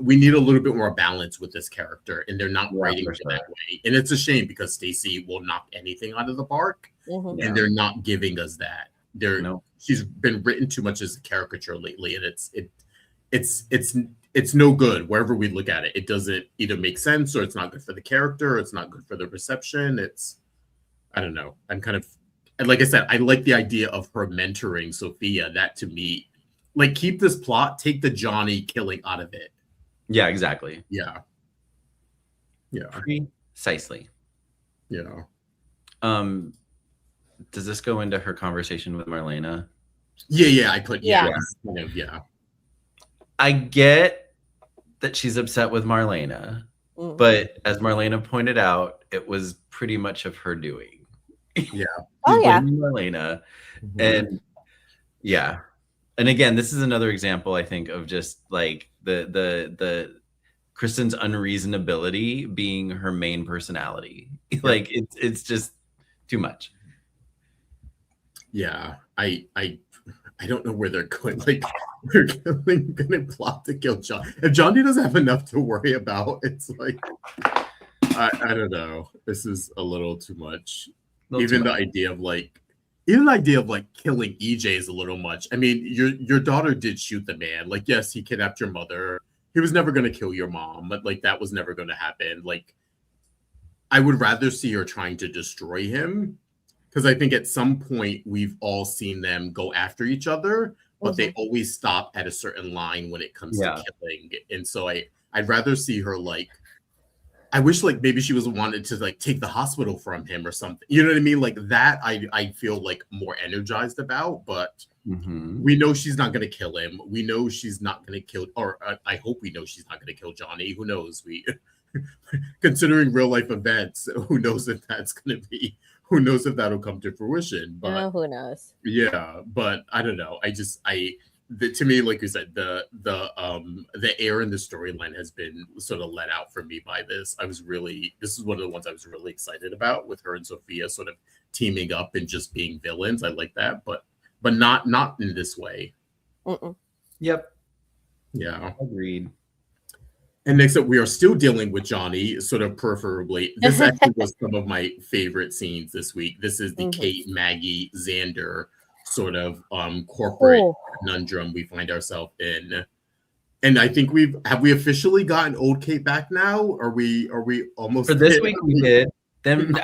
Speaker 2: we need a little bit more balance with this character, and they're not writing it that way. And it's a shame because Stacey will knock anything out of the park, and they're not giving us that. She's been written too much as a caricature lately, and it's no good wherever we look at it. It doesn't either make sense, or it's not good for the character, or it's not good for the reception. I don't know. I'm kind of. And like I said, I like the idea of her mentoring Sophia. That to me, like, keep this plot, take the Johnny killing out of it.
Speaker 3: Yeah, exactly.
Speaker 2: Yeah.
Speaker 3: Precisely.
Speaker 2: Yeah.
Speaker 3: Does this go into her conversation with Marlena?
Speaker 2: Yeah. I put yeah.
Speaker 3: I get that she's upset with Marlena, but as Marlena pointed out, it was pretty much of her doing.
Speaker 2: Yeah.
Speaker 3: Marlena. And and again, this is another example, I think, of just like the Kristen's unreasonability being her main personality. Like it's just too much.
Speaker 2: Yeah, I don't know where they're going. Like, they're gonna plot to kill John. If Johnny doesn't have enough to worry about, it's like, I don't know. This is a little too much. Even the idea of like killing EJ is a little much. I mean, your daughter did shoot the man. Like, yes, he kidnapped your mother. He was never gonna kill your mom, but like that was never gonna happen. Like, I would rather see her trying to destroy him. Because I think at some point we've all seen them go after each other, but they always stop at a certain line when it comes to killing. And so I'd rather see her like, I wish like maybe she was wanted to like take the hospital from him or something. You know what I mean? Like that I feel like more energized about, but we know she's not going to kill him. We know she's not going to kill, or I hope we know she's not going to kill Johnny. Who knows? Considering real life events, who knows if that's going to be, who knows if that'll come to fruition, but
Speaker 4: who knows?
Speaker 2: Yeah, but I don't know. To me, like you said, the air in the storyline has been sort of let out for me by this. This is one of the ones I was really excited about, with her and Sophia sort of teaming up and just being villains. I like that, but not in this way.
Speaker 3: Yep.
Speaker 2: Yeah.
Speaker 3: Agreed.
Speaker 2: And next up, we are still dealing with Johnny, sort of peripherally. This actually was some of my favorite scenes this week. This is the Kate, Maggie, Xander sort of corporate conundrum we find ourselves in. And I think have we officially gotten old Kate back now? Are we almost
Speaker 3: for this week? We did. Then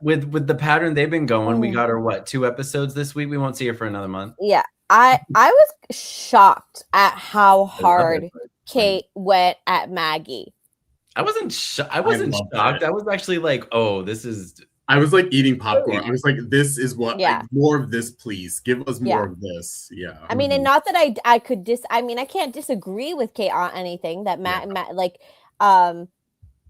Speaker 3: with the pattern they've been going, we got her 2 episodes this week. We won't see her for another month.
Speaker 4: Yeah, I was shocked at how hard Kate went at Maggie.
Speaker 3: I wasn't shocked. I was actually like, oh, this is.
Speaker 2: I was like eating popcorn. I was like, this is what. More of this, please. Give us more of this. Yeah.
Speaker 4: I mean, and not that I could I can't disagree with Kate on anything that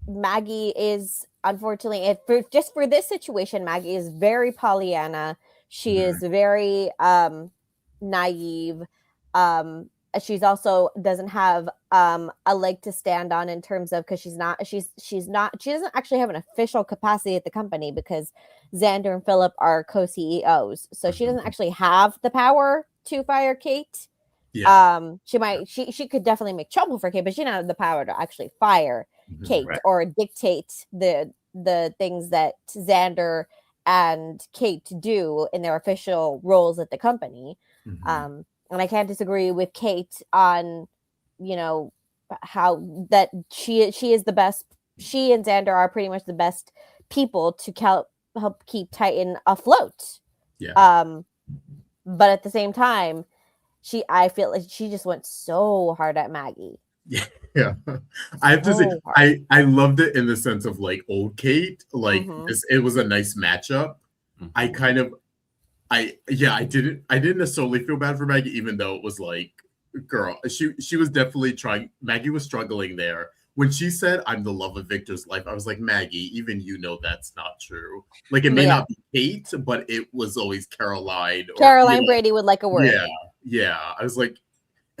Speaker 4: Maggie is, unfortunately, for this situation, Maggie is very Pollyanna. She is very naive. She's also doesn't have a leg to stand on in terms of, because she doesn't actually have an official capacity at the company, because Xander and Philip are co-CEOs, so she doesn't actually have the power to fire Kate. She could definitely make trouble for Kate, but she doesn't have the power to actually fire Kate or dictate the things that Xander and Kate do in their official roles at the company. And I can't disagree with Kate on, how that she is the best. She and Xander are pretty much the best people to help keep Titan afloat. Yeah. But at the same time, I feel like she just went so hard at Maggie.
Speaker 2: Yeah. I have to say, I loved it in the sense of like old Kate. Like it was a nice matchup. I didn't necessarily feel bad for Maggie, even though it was like, girl, she was definitely trying. Maggie was struggling there. When she said, "I'm the love of Victor's life," I was like, Maggie, even that's not true. Like, it may not be Kate, but it was always Caroline.
Speaker 4: Brady would like a word.
Speaker 2: Yeah. I was like,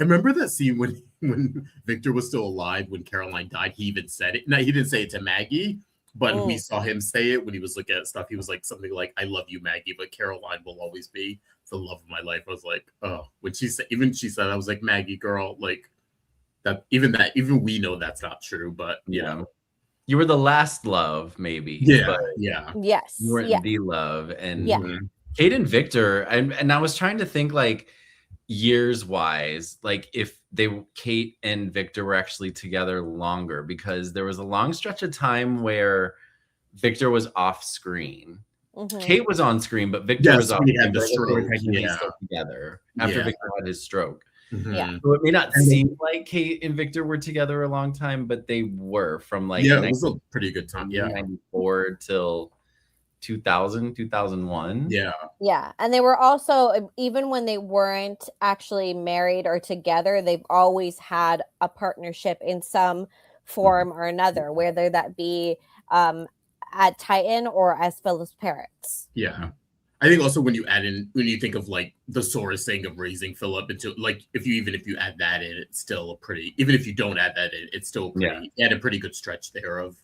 Speaker 2: I remember that scene when Victor was still alive, when Caroline died. He even said it. Now, he didn't say it to Maggie, but we saw him say it when he was looking at stuff. He was like something like, "I love you, Maggie, but Caroline will always be the love of my life." I was like, oh, when she said, I was like, Maggie, girl, like even we know that's not true, but you know,
Speaker 3: you were the last love, maybe.
Speaker 4: Yes,
Speaker 3: you weren't the love. And Kate and Victor, and I was trying to think like years wise, like if Kate and Victor were actually together longer, because there was a long stretch of time where Victor was off screen. Kate was on screen, but Victor was off screen.
Speaker 2: Had the stroke.
Speaker 3: Together after Victor had his stroke. So it may not seem like Kate and Victor were together a long time, but they were from like
Speaker 2: it was a pretty good time.
Speaker 3: 94 till 2000, 2001.
Speaker 4: Yeah. And they were also, even when they weren't actually married or together, they've always had a partnership in some form or another, whether that be at Titan or as Philip's parents.
Speaker 2: I think also when you think of like the Soros thing of raising Philip into like if you add that in, it's still a pretty, even if you don't add that in, it's still pretty, had a pretty good stretch there of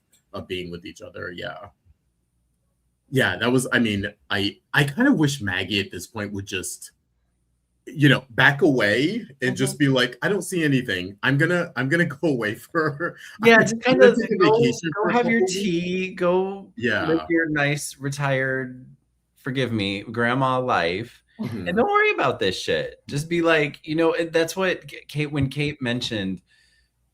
Speaker 2: being with each other. Yeah, that was, I mean, I kind of wish Maggie at this point would just, back away and just be like, I don't see anything. I'm gonna go away for
Speaker 3: just kind of go have your
Speaker 2: weeks.
Speaker 3: tea, go live your nice retired, forgive me, grandma life, and don't worry about this shit. Just be like, that's what Kate mentioned.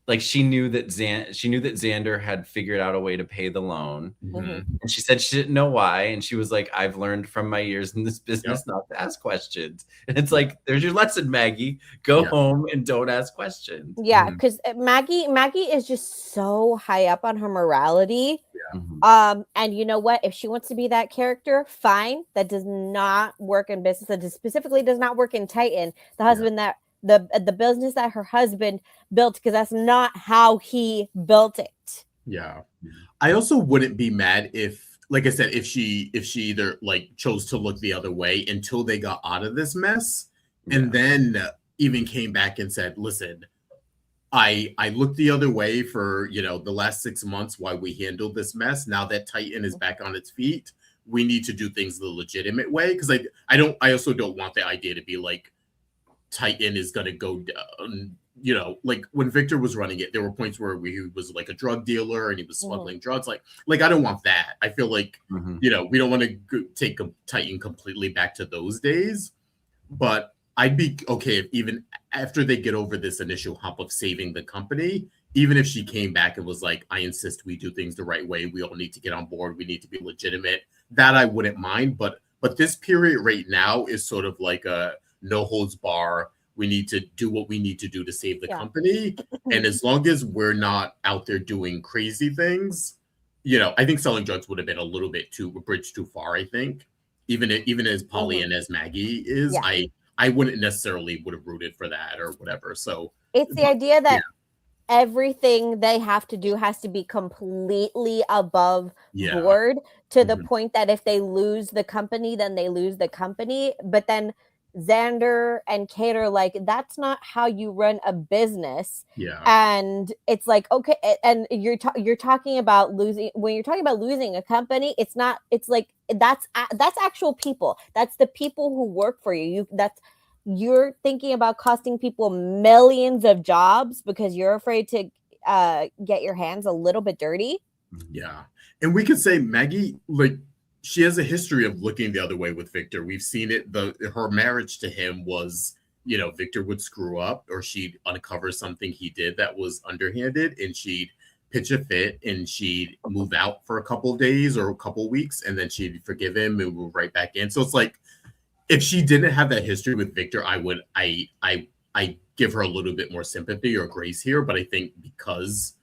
Speaker 3: Like she knew that Xander had figured out a way to pay the loan, and she said she didn't know why, and she was like, "I've learned from my years in this business not to ask questions." And it's like, "There's your lesson, Maggie. Go home and don't ask questions."
Speaker 4: Yeah, because Maggie is just so high up on her morality. And you know what? If she wants to be that character, fine. That does not work in business. That specifically does not work in Titan. The husband that. The business that her husband built, because that's not how he built it.
Speaker 2: Yeah. I also wouldn't be mad if, like I said, if she either like chose to look the other way until they got out of this mess and then even came back and said, listen, I looked the other way for, the last 6 months while we handled this mess. Now that Titan is back on its feet, we need to do things the legitimate way. Because I also don't want the idea to be like, Titan is going to go down, like when Victor was running it, there were points where he was like a drug dealer and he was smuggling drugs. Like I don't want that. I feel like, we don't want to take Titan completely back to those days, but I'd be okay if even after they get over this initial hump of saving the company, even if she came back and was like, I insist we do things the right way. We all need to get on board. We need to be legitimate. That I wouldn't mind. But this period right now is sort of like a no holds bar. We need to do what we need to do to save the company. And as long as we're not out there doing crazy things, I think selling drugs would have been a little bit a bridge too far, I think. Even as Polly and as Maggie is, I wouldn't necessarily would have rooted for that or whatever. So
Speaker 4: it's the idea that everything they have to do has to be completely above board to the point that if they lose the company, then they lose the company. But then Xander and Kate are like, that's not how you run a business. And it's like, okay, and you're talking about losing, when you're talking about losing a company, it's like that's actual people. That's the people who work for you. You're thinking about costing people millions of jobs because you're afraid to get your hands a little bit dirty.
Speaker 2: And we could say Maggie, like, she has a history of looking the other way with Victor. We've seen it. Her marriage to him was, Victor would screw up or she'd uncover something he did that was underhanded and she'd pitch a fit and she'd move out for a couple of days or a couple of weeks and then she'd forgive him and move right back in. So it's like, if she didn't have that history with Victor, I give her a little bit more sympathy or grace here. But I think because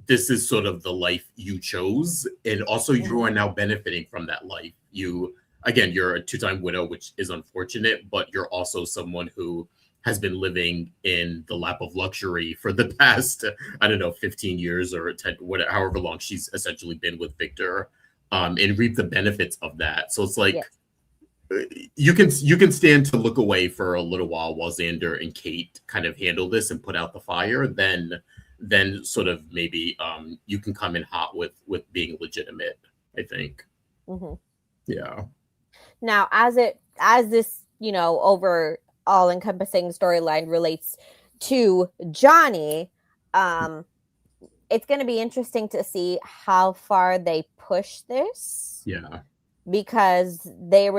Speaker 2: this is sort of the life you chose, and also you are now benefiting from that life. You're a 2-time widow, which is unfortunate, but you're also someone who has been living in the lap of luxury for the past, 15 years or 10, whatever, however long she's essentially been with Victor, and reap the benefits of that. So it's like, you can stand to look away for a little while Xander and Kate kind of handle this and put out the fire. Then sort of maybe you can come in hot with being legitimate, I think.
Speaker 4: Now, as this over all encompassing storyline relates to Johnny, it's going to be interesting to see how far they push this. Because they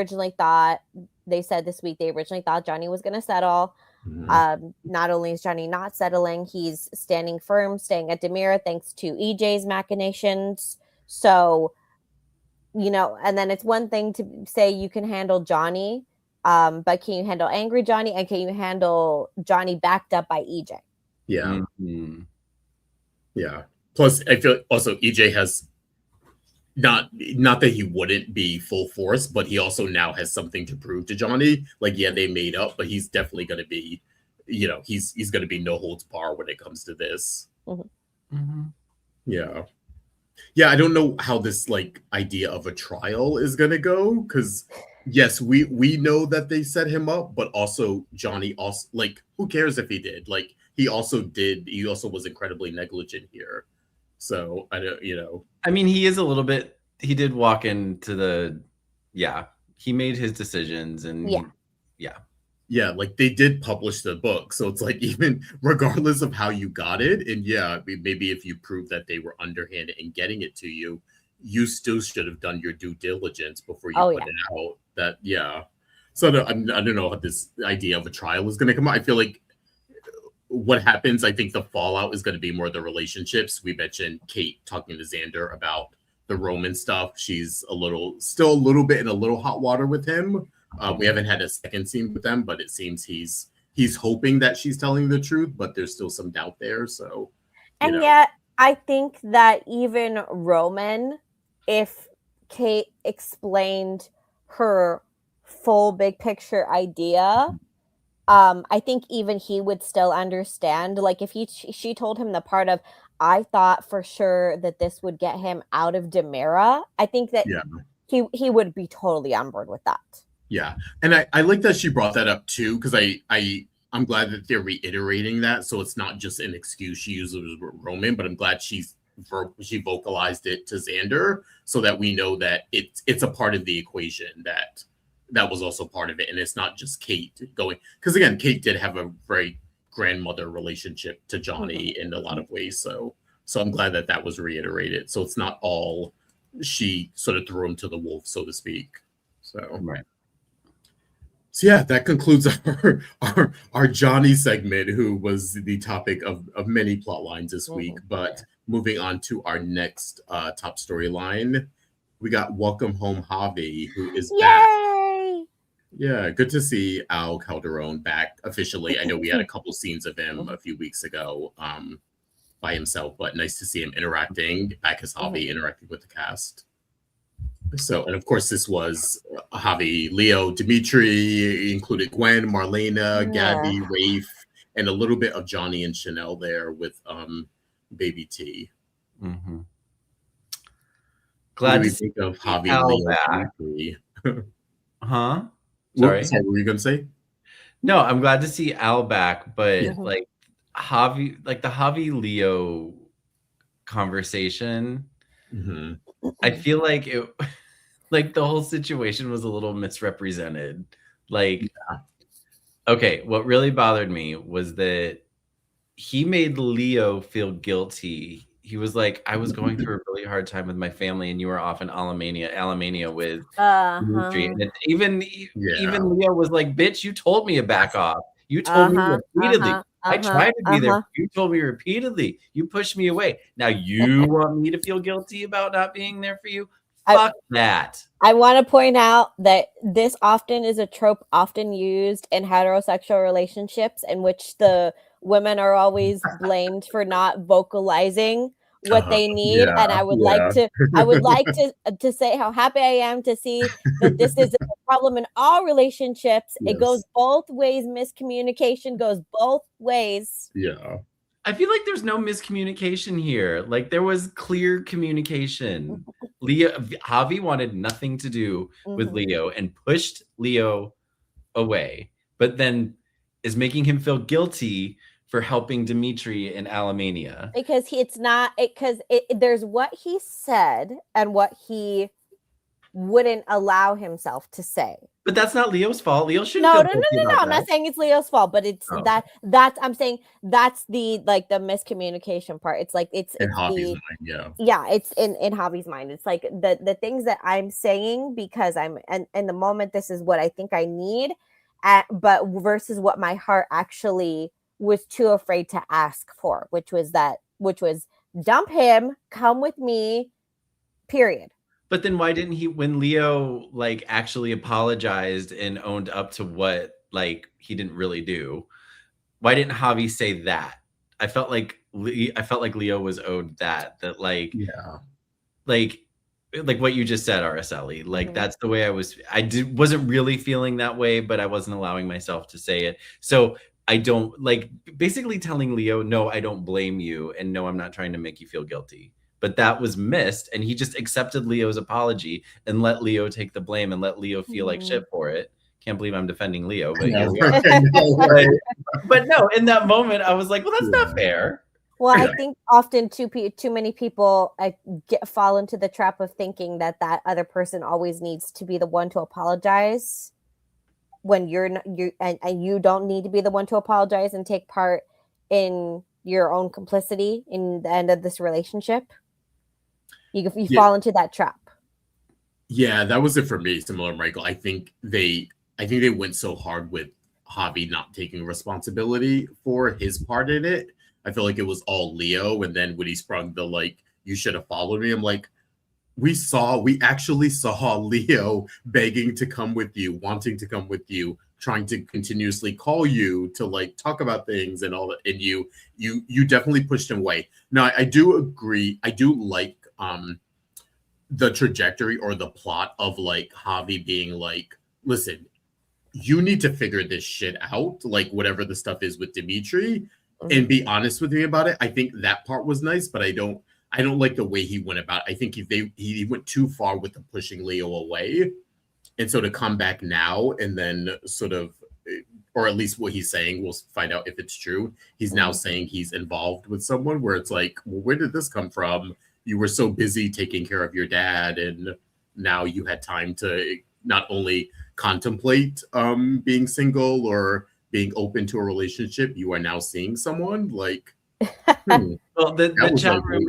Speaker 4: said this week they originally thought Johnny was going to settle. Not only is Johnny not settling, he's standing firm, staying at DiMera thanks to EJ's machinations. So, and then it's one thing to say you can handle Johnny, but can you handle angry Johnny, and can you handle Johnny backed up by EJ?
Speaker 2: Plus, I feel also EJ has not that he wouldn't be full force, but he also now has something to prove to Johnny. Like, they made up, but he's definitely going to be, he's going to be no holds bar when it comes to this. Yeah, I don't know how this like idea of a trial is gonna go because yes, we know that they set him up, but also Johnny also like who cares if he did? Like he also was incredibly negligent here. So I don't, you know.
Speaker 3: I mean, he did walk into he made his decisions and
Speaker 4: Yeah.
Speaker 2: Yeah, like they did publish the book. So it's like even regardless of how you got it, and yeah, I mean, maybe if you prove that they were underhanded in getting it to you, you still should have done your due diligence before you
Speaker 4: Oh,
Speaker 2: put
Speaker 4: yeah.
Speaker 2: it out. That yeah. So I don't know how this idea of a trial is going to come out. I feel like what happens, I think the fallout is going to be more the relationships. We mentioned Kate talking to Xander about the Roman stuff. She's still a little bit in a little hot water with him. We haven't had a second scene with them, but it seems he's hoping that she's telling the truth, but there's still some doubt there. So,
Speaker 4: And yet, I think that even Roman, if Kate explained her full big picture idea, I think even he would still understand. Like if she told him the part of, I thought for sure that this would get him out of DiMera, I think that he would be totally on board with that.
Speaker 2: Yeah, and I like that she brought that up too, because I'm glad that they're reiterating that, so it's not just an excuse she uses with Roman, but I'm glad she vocalized it to Xander, so that we know that it's a part of the equation that was also part of it, and it's not just Kate going, because again, Kate did have a very grandmother relationship to Johnny in a lot of ways, so I'm glad that was reiterated, so it's not all she sort of threw him to the wolf, so to speak. So
Speaker 3: right.
Speaker 2: So yeah, that concludes our Johnny segment, who was the topic of many plot lines this week. But moving on to our next top storyline, we got Welcome Home Javi, who is back. Yeah, good to see Al Calderon back officially. I know we had a couple scenes of him a few weeks ago by himself, but nice to see him interacting back as Javi, interacting with the cast. So, and of course, this was Javi, Leo, Dimitri, included Gwen, Marlena, Gabby, Rafe, and a little bit of Johnny and Chanel there with Baby T.
Speaker 3: Mm-hmm.
Speaker 2: Glad to think of Javi, Leo, Dimitri.
Speaker 3: Huh?
Speaker 2: Sorry, what were you gonna say?
Speaker 3: No, I'm glad to see Al back, but like Javi, like the Javi Leo conversation. I feel like it, like the whole situation was a little misrepresented. Like, okay, what really bothered me was that he made Leo feel guilty. He was like, I was going through a really hard time with my family, and you were off in Alamania with Dimitri. And even Leo was like, bitch, you told me to back off. You told me repeatedly. I tried to be there. You told me repeatedly. You pushed me away. Now you want me to feel guilty about not being there for you? Fuck that.
Speaker 4: I want to point out that this often is a trope often used in heterosexual relationships in which the women are always blamed for not vocalizing what they need. And I would like to say how happy I am to see that this is a problem in all relationships. It goes both ways. Miscommunication goes both ways.
Speaker 2: Yeah.
Speaker 3: I feel like there's no miscommunication here. Like there was clear communication. Javi wanted nothing to do with Leo and pushed Leo away, but then is making him feel guilty for helping Dimitri in Alamania.
Speaker 4: Because there's what he said and what he wouldn't allow himself to say.
Speaker 3: But that's not Leo's fault. Leo shouldn't.
Speaker 4: No. I'm not saying it's Leo's fault, but it's that's I'm saying that's the like the miscommunication part. It's like it's
Speaker 2: in Javi's mind,
Speaker 4: it's in Javi's mind. It's like the things that I'm saying because I'm and in the moment this is what I think I need, but versus what my heart actually was too afraid to ask for, which was dump him, come with me, period.
Speaker 3: But then why didn't he, when Leo like actually apologized and owned up to what like he didn't really do, why didn't Javi say that? I felt like Leo was owed that like like what you just said, Araceli. Like that's the way wasn't really feeling that way, but I wasn't allowing myself to say it. So I don't like basically telling Leo, no, I don't blame you, and no, I'm not trying to make you feel guilty. but that was missed, and he just accepted Leo's apology and let Leo take the blame and let Leo feel like shit for it. Can't believe I'm defending Leo, but here we are. But no, in that moment, I was like, well, that's not fair.
Speaker 4: Well, I think often too many people fall into the trap of thinking that other person always needs to be the one to apologize when and you don't need to be the one to apologize and take part in your own complicity in the end of this relationship. You fall into that trap.
Speaker 2: Yeah, that was it for me. Similar, Michael. I think they went so hard with Javi not taking responsibility for his part in it. I feel like it was all Leo, and then when he sprung the like, you should have followed me. I'm like, we actually saw Leo begging to come with you, wanting to come with you, trying to continuously call you to like talk about things and all that, and you definitely pushed him away. Now, I do agree. I do like the trajectory or the plot of like Javi being like, listen, you need to figure this shit out, like whatever the stuff is with Dimitri, and be honest with me about it. I think that part was nice, but I don't like the way he went about it. I think he went too far with the pushing Leo away. And so to come back now and then sort of, or at least what he's saying, we'll find out if it's true. He's now saying he's involved with someone where it's like, well, where did this come from? You were so busy taking care of your dad, and now you had time to not only contemplate being single or being open to a relationship, you are now seeing someone like.
Speaker 3: Well, the chat room,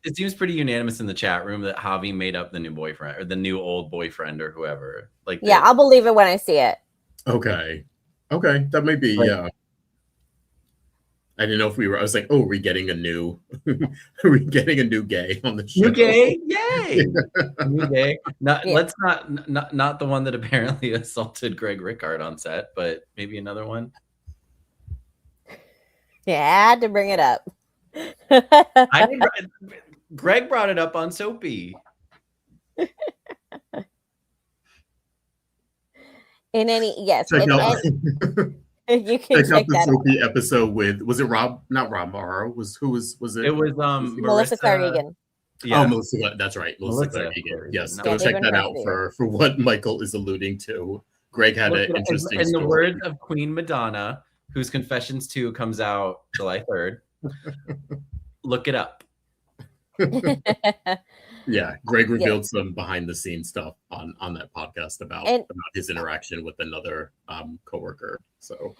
Speaker 3: it seems pretty unanimous in the chat room that Javi made up the new boyfriend or the new old boyfriend or whoever. Like,
Speaker 4: yeah, I'll believe it when I see it.
Speaker 2: Okay, that might be I didn't know if I was like, oh, we're getting a new gay on the show.
Speaker 3: New gay, yay! New gay. Let's not the one that apparently assaulted Greg Rickard on set, but maybe another one.
Speaker 4: Yeah, I had to bring it up.
Speaker 3: Greg brought it up on Soapy.
Speaker 4: You can
Speaker 2: check out
Speaker 4: the
Speaker 2: Soapy episode with, was it Rob? Not Rob Morrow. It was
Speaker 4: Melissa Cardigan.
Speaker 2: Yeah. Oh, Melissa, that's right. Melissa Cardigan. Yes, go check that out for what Michael is alluding to. Greg had an interesting
Speaker 3: in
Speaker 2: story.
Speaker 3: the words of Queen Madonna, whose Confessions 2 comes out July 3rd. Look it up.
Speaker 2: Yeah, Greg revealed some behind the scenes stuff on that podcast about his interaction with another coworker. So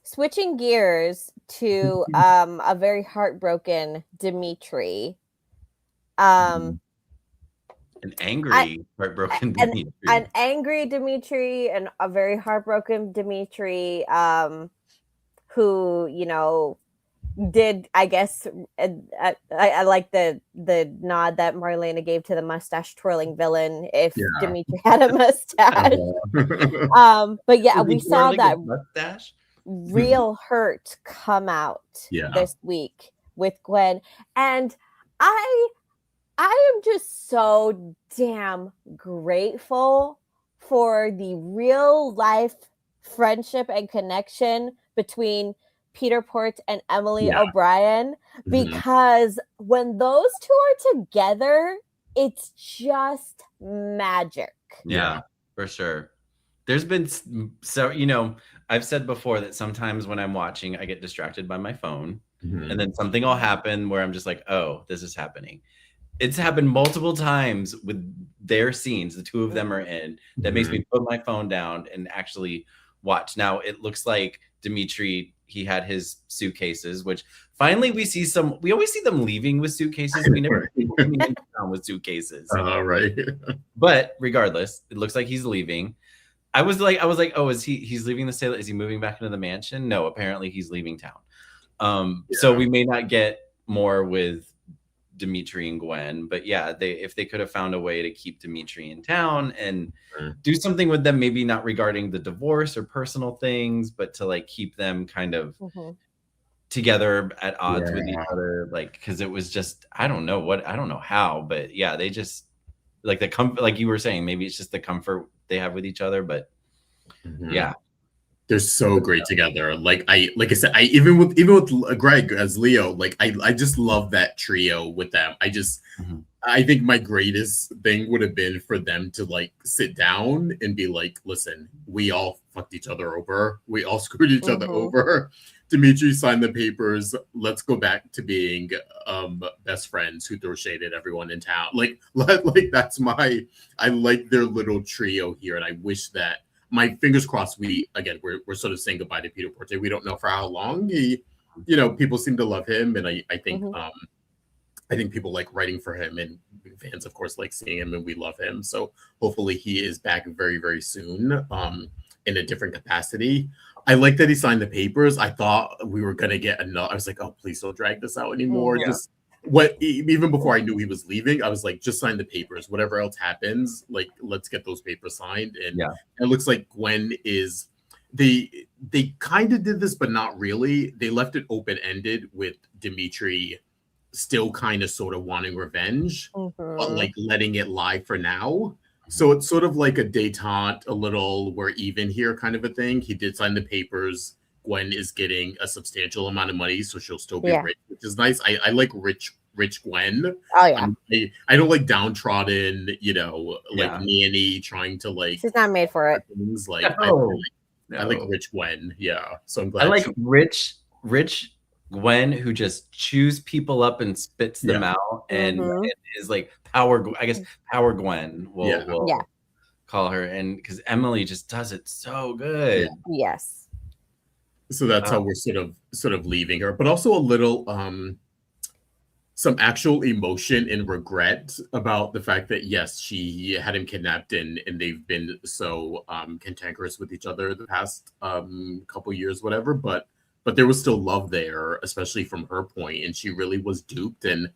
Speaker 4: switching gears to a very heartbroken Dimitri.
Speaker 3: An angry, heartbroken Dimitri.
Speaker 4: An angry Dimitri and a very heartbroken Dimitri who, did, I guess, I like the nod that Marlena gave to the mustache twirling villain if Dimitri had a mustache. But yeah, we saw that
Speaker 3: mustache?
Speaker 4: real hurt come out this week with Gwen. And I am just so damn grateful for the real life friendship and connection between Peter Port and Emily O'Brien, because when those two are together, it's just magic.
Speaker 3: Yeah, for sure. There's been I've said before that sometimes when I'm watching, I get distracted by my phone, and then something will happen where I'm just like, oh, this is happening. It's happened multiple times with their scenes, the two of them are in, that makes me put my phone down and actually watch. Now, it looks like Dimitri, he had his suitcases, which finally we always see them leaving with suitcases. We never see them coming in town with suitcases.
Speaker 2: Right.
Speaker 3: But regardless, it looks like he's leaving. I was like, oh, he's leaving the state? Is he moving back into the mansion? No, apparently he's leaving town. So we may not get more with Dimitri and Gwen, but yeah, if they could have found a way to keep Dimitri in town and do something with them, maybe not regarding the divorce or personal things, but to like keep them kind of together at odds with each other, like, because it was just I don't know how, but yeah, they just like the comfort, like you were saying, maybe it's just the comfort they have with each other, but yeah,
Speaker 2: They're so great together. Like I said, I even with Greg as Leo, like I just love that trio with them. I think my greatest thing would have been for them to like sit down and be like, listen, we all fucked each other over. We all screwed each other over. Dimitri signed the papers. Let's go back to being best friends who throw shade at everyone in town. Like that's I like their little trio here. And I wish that my fingers crossed we're sort of saying goodbye to Peter Porte. We don't know for how long people seem to love him. And I think people like writing for him, and fans, of course, like seeing him, and we love him. So hopefully he is back very, very soon in a different capacity. I like that he signed the papers. I thought we were going to get another. I was like, oh, please don't drag this out anymore. Even before I knew he was leaving, I was like, just sign the papers. Whatever else happens, like, let's get those papers signed. And it looks like Gwen is... They kind of did this, but not really. They left it open-ended with Dimitri still kind of sort of wanting revenge, but like letting it lie for now. So it's sort of like a detente, a little we're even here kind of a thing. He did sign the papers. Gwen is getting a substantial amount of money, so she'll still be rich, which is nice. I like rich Gwen. Oh yeah. I don't like downtrodden, nanny trying to like.
Speaker 4: She's not made for it.
Speaker 2: Things like I like rich Gwen. Yeah, so I'm glad.
Speaker 3: I like rich Gwen who just chews people up and spits them out and is like power Gwen we'll call her, and because Emily just does it so good.
Speaker 4: Yes.
Speaker 2: So that's how we're sort of leaving her, but also a little some actual emotion and regret about the fact that yes, she had him kidnapped and they've been so cantankerous with each other the past couple years, whatever, but there was still love there, especially from her point, and she really was duped. And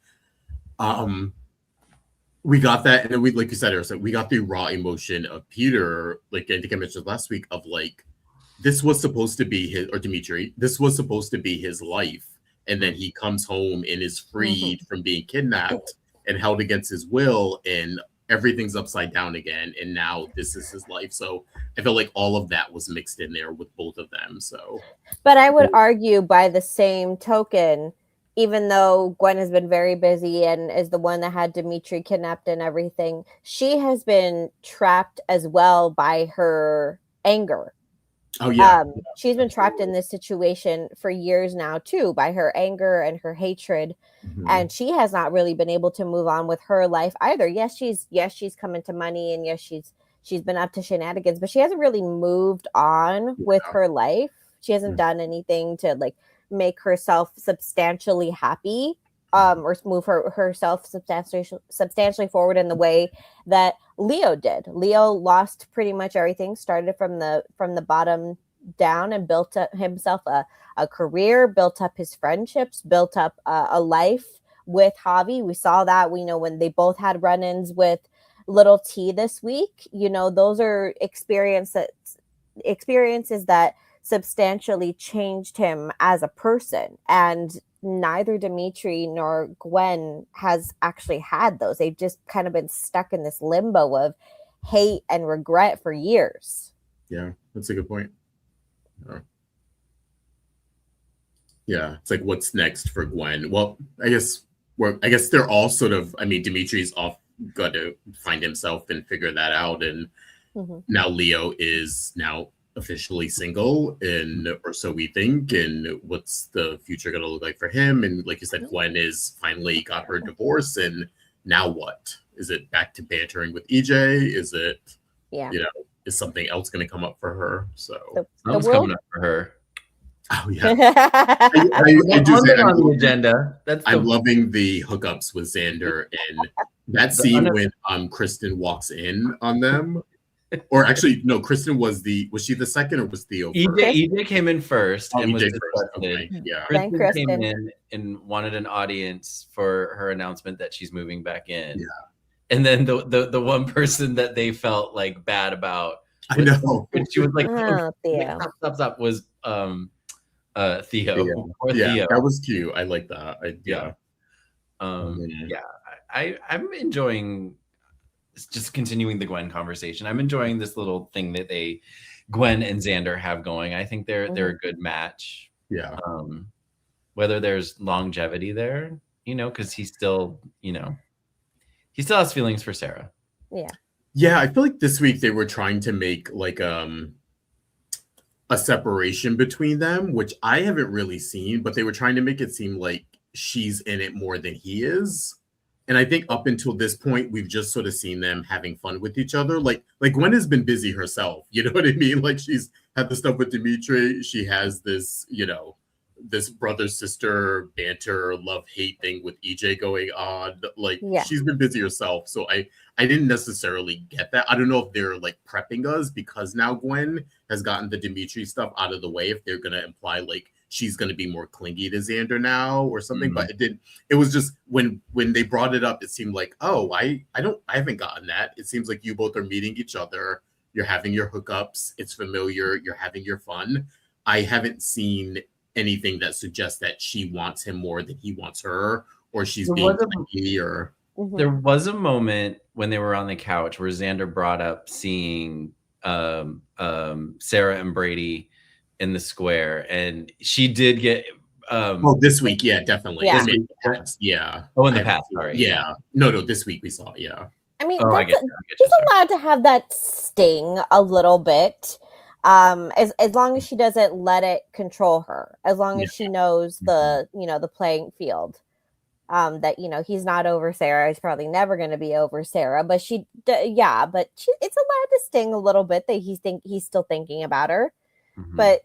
Speaker 2: we got that, and then we, like you said, Araceli, we got the raw emotion of Peter, like I think I mentioned last week, of like this was supposed to be Dimitri, this was supposed to be his life, and then he comes home and is freed from being kidnapped and held against his will, and everything's upside down again, and now this is his life. So I feel like all of that was mixed in there with both of them. So,
Speaker 4: but I would argue by the same token, even though Gwen has been very busy and is the one that had Dimitri kidnapped and everything, she has been trapped as well by her anger.
Speaker 2: Oh yeah.
Speaker 4: She's been trapped in this situation for years now too, by her anger and her hatred. And she has not really been able to move on with her life either. Yes, she's come into money, and yes, she's been up to shenanigans, but she hasn't really moved on with her life. She hasn't done anything to like make herself substantially happy, or move herself substantially forward in the way that Leo did. Leo lost pretty much everything, started from the bottom down, and built up himself a career, built up his friendships, built up a life with Javi. We saw that. We know when they both had run-ins with Little T this week. Those are experiences that substantially changed him as a person, and neither Dimitri nor Gwen has actually had those. They've just kind of been stuck in this limbo of hate and regret for years.
Speaker 2: Yeah, that's a good point. Yeah, it's like, what's next for Gwen? Well, I guess they're all sort of, Dimitri's got to find himself and figure that out, and now Leo is now officially single, or so we think, and what's the future going to look like for him? And like you said, Gwen is finally got her divorce, and now what? Is it back to bantering with EJ? Is it, is something else going to come up for her? So
Speaker 3: something's coming up for her.
Speaker 2: Oh yeah,
Speaker 3: I do say on the agenda.
Speaker 2: I'm loving the hookups with Xander, and that scene when Kristen walks in on them. Or actually, no, Kristen was she the second, or was Theo first?
Speaker 3: EJ came in first and was
Speaker 2: okay. Yeah.
Speaker 3: Kristen came in and wanted an audience for her announcement that she's moving back in.
Speaker 2: Yeah.
Speaker 3: And then the one person that they felt like bad about,
Speaker 2: I know,
Speaker 3: when she was like,
Speaker 4: Theo.
Speaker 3: Stop, was Theo.
Speaker 2: Yeah,
Speaker 3: Theo.
Speaker 2: That was cute. I like that.
Speaker 3: I'm enjoying just continuing the Gwen conversation. I'm enjoying this little thing that Gwen and Xander have going. I think they're a good match.
Speaker 2: Yeah.
Speaker 3: Whether there's longevity there, because he still has feelings for Sarah.
Speaker 4: Yeah.
Speaker 2: Yeah, I feel like this week they were trying to make like a separation between them, which I haven't really seen, but they were trying to make it seem like she's in it more than he is. And I think up until this point, we've just sort of seen them having fun with each other. Like Gwen has been busy herself. You know what I mean? Like she's had the stuff with Dimitri. She has this, this brother-sister banter, love-hate thing with EJ going on. Like she's been busy herself. So I didn't necessarily get that. I don't know if they're like prepping us because now Gwen has gotten the Dimitri stuff out of the way, if they're going to imply like she's going to be more clingy to Xander now or something. But it was just when they brought it up, it seemed like, oh, I haven't gotten that. It seems like you both are meeting each other. You're having your hookups. It's familiar. You're having your fun. I haven't seen anything that suggests that she wants him more than he wants her, or she's being clingy or...
Speaker 3: There was a moment when they were on the couch where Xander brought up seeing Sarah and Brady in the square, and she did get
Speaker 2: this week, definitely.
Speaker 4: Yeah.
Speaker 2: In the
Speaker 3: past, sorry.
Speaker 2: Yeah. No, this week we saw,
Speaker 4: I mean, she's allowed to have that sting a little bit, as long as she doesn't let it control her, as long as she knows the the playing field. That he's not over Sarah. He's probably never going to be over Sarah. But it's allowed to sting a little bit that he's still thinking about her. Mm-hmm. But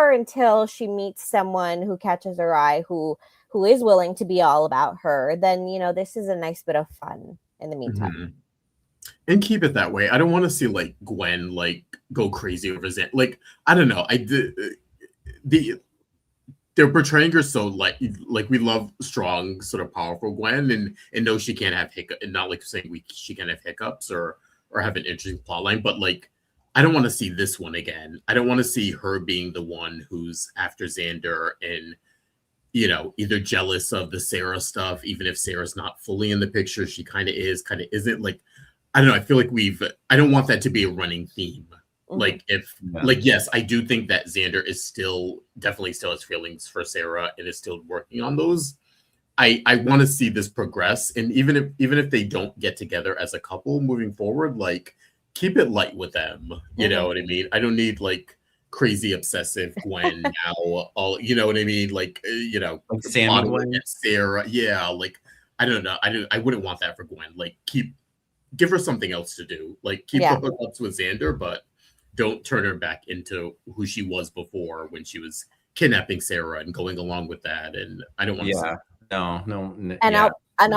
Speaker 4: until she meets someone who catches her eye, who is willing to be all about her, then this is a nice bit of fun in the meantime.
Speaker 2: Mm-hmm. And keep it that way. I don't want to see like Gwen like go crazy over Xander. Like I don't know. They're portraying her so like we love strong, sort of powerful Gwen, and no, she can't have hiccups. And not like saying she can have hiccups or have an interesting plotline, but like I don't want to see this one again. I don't want to see her being the one who's after Xander and either jealous of the Sarah stuff, even if Sarah's not fully in the picture. She kind of is, kind of isn't. Like I don't know. I feel like I don't want that to be a running theme. Like yes, I do think that Xander is definitely still has feelings for Sarah and is still working on those. I want to see this progress, and even if they don't get together as a couple moving forward, like keep it light with them. You know what I mean? I don't need like crazy obsessive Gwen now. All you know what I mean? Like
Speaker 3: like Sam Gwen,
Speaker 2: Sarah. Yeah, like I don't know. I wouldn't want that for Gwen. Like give her something else to do. Like keep the hookups with Xander, but don't turn her back into who she was before when she was kidnapping Sarah and going along with that. And I don't want to see that.
Speaker 3: No.
Speaker 4: And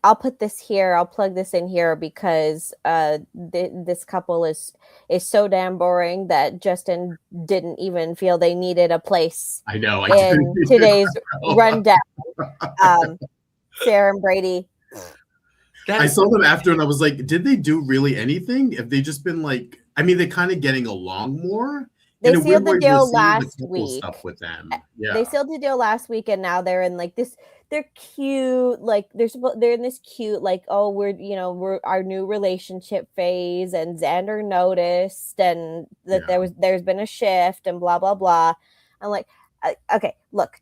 Speaker 4: I'll put this here. I'll plug this in here because this couple is so damn boring that Justin didn't even feel they needed a place.
Speaker 2: I know.
Speaker 4: In today's rundown, Sarah and Brady.
Speaker 2: I saw them after and I was like, did they do really anything? Have they just been like, I mean, they're kind of getting along more.
Speaker 4: They sealed the deal last week.
Speaker 2: Stuff with them. Yeah.
Speaker 4: They sealed the deal last week, and now they're in like this. They're cute, like they're in this cute, like we're our new relationship phase, and Xander noticed, and that there's been a shift, and blah blah blah. I'm like, okay, look.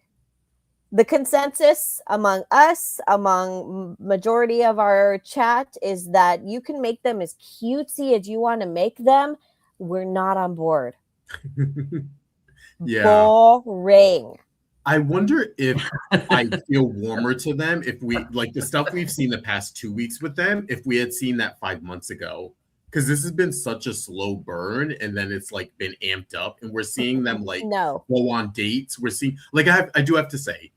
Speaker 4: The consensus among us, among majority of our chat, is that you can make them as cutesy as you want to make them. We're not on board. Boring.
Speaker 2: I wonder if I feel warmer to them if we like the stuff we've seen the past 2 weeks with them, if we had seen that 5 months ago. Because this has been such a slow burn, and then it's like been amped up, and we're seeing them like go on dates. We're seeing like I do have to say,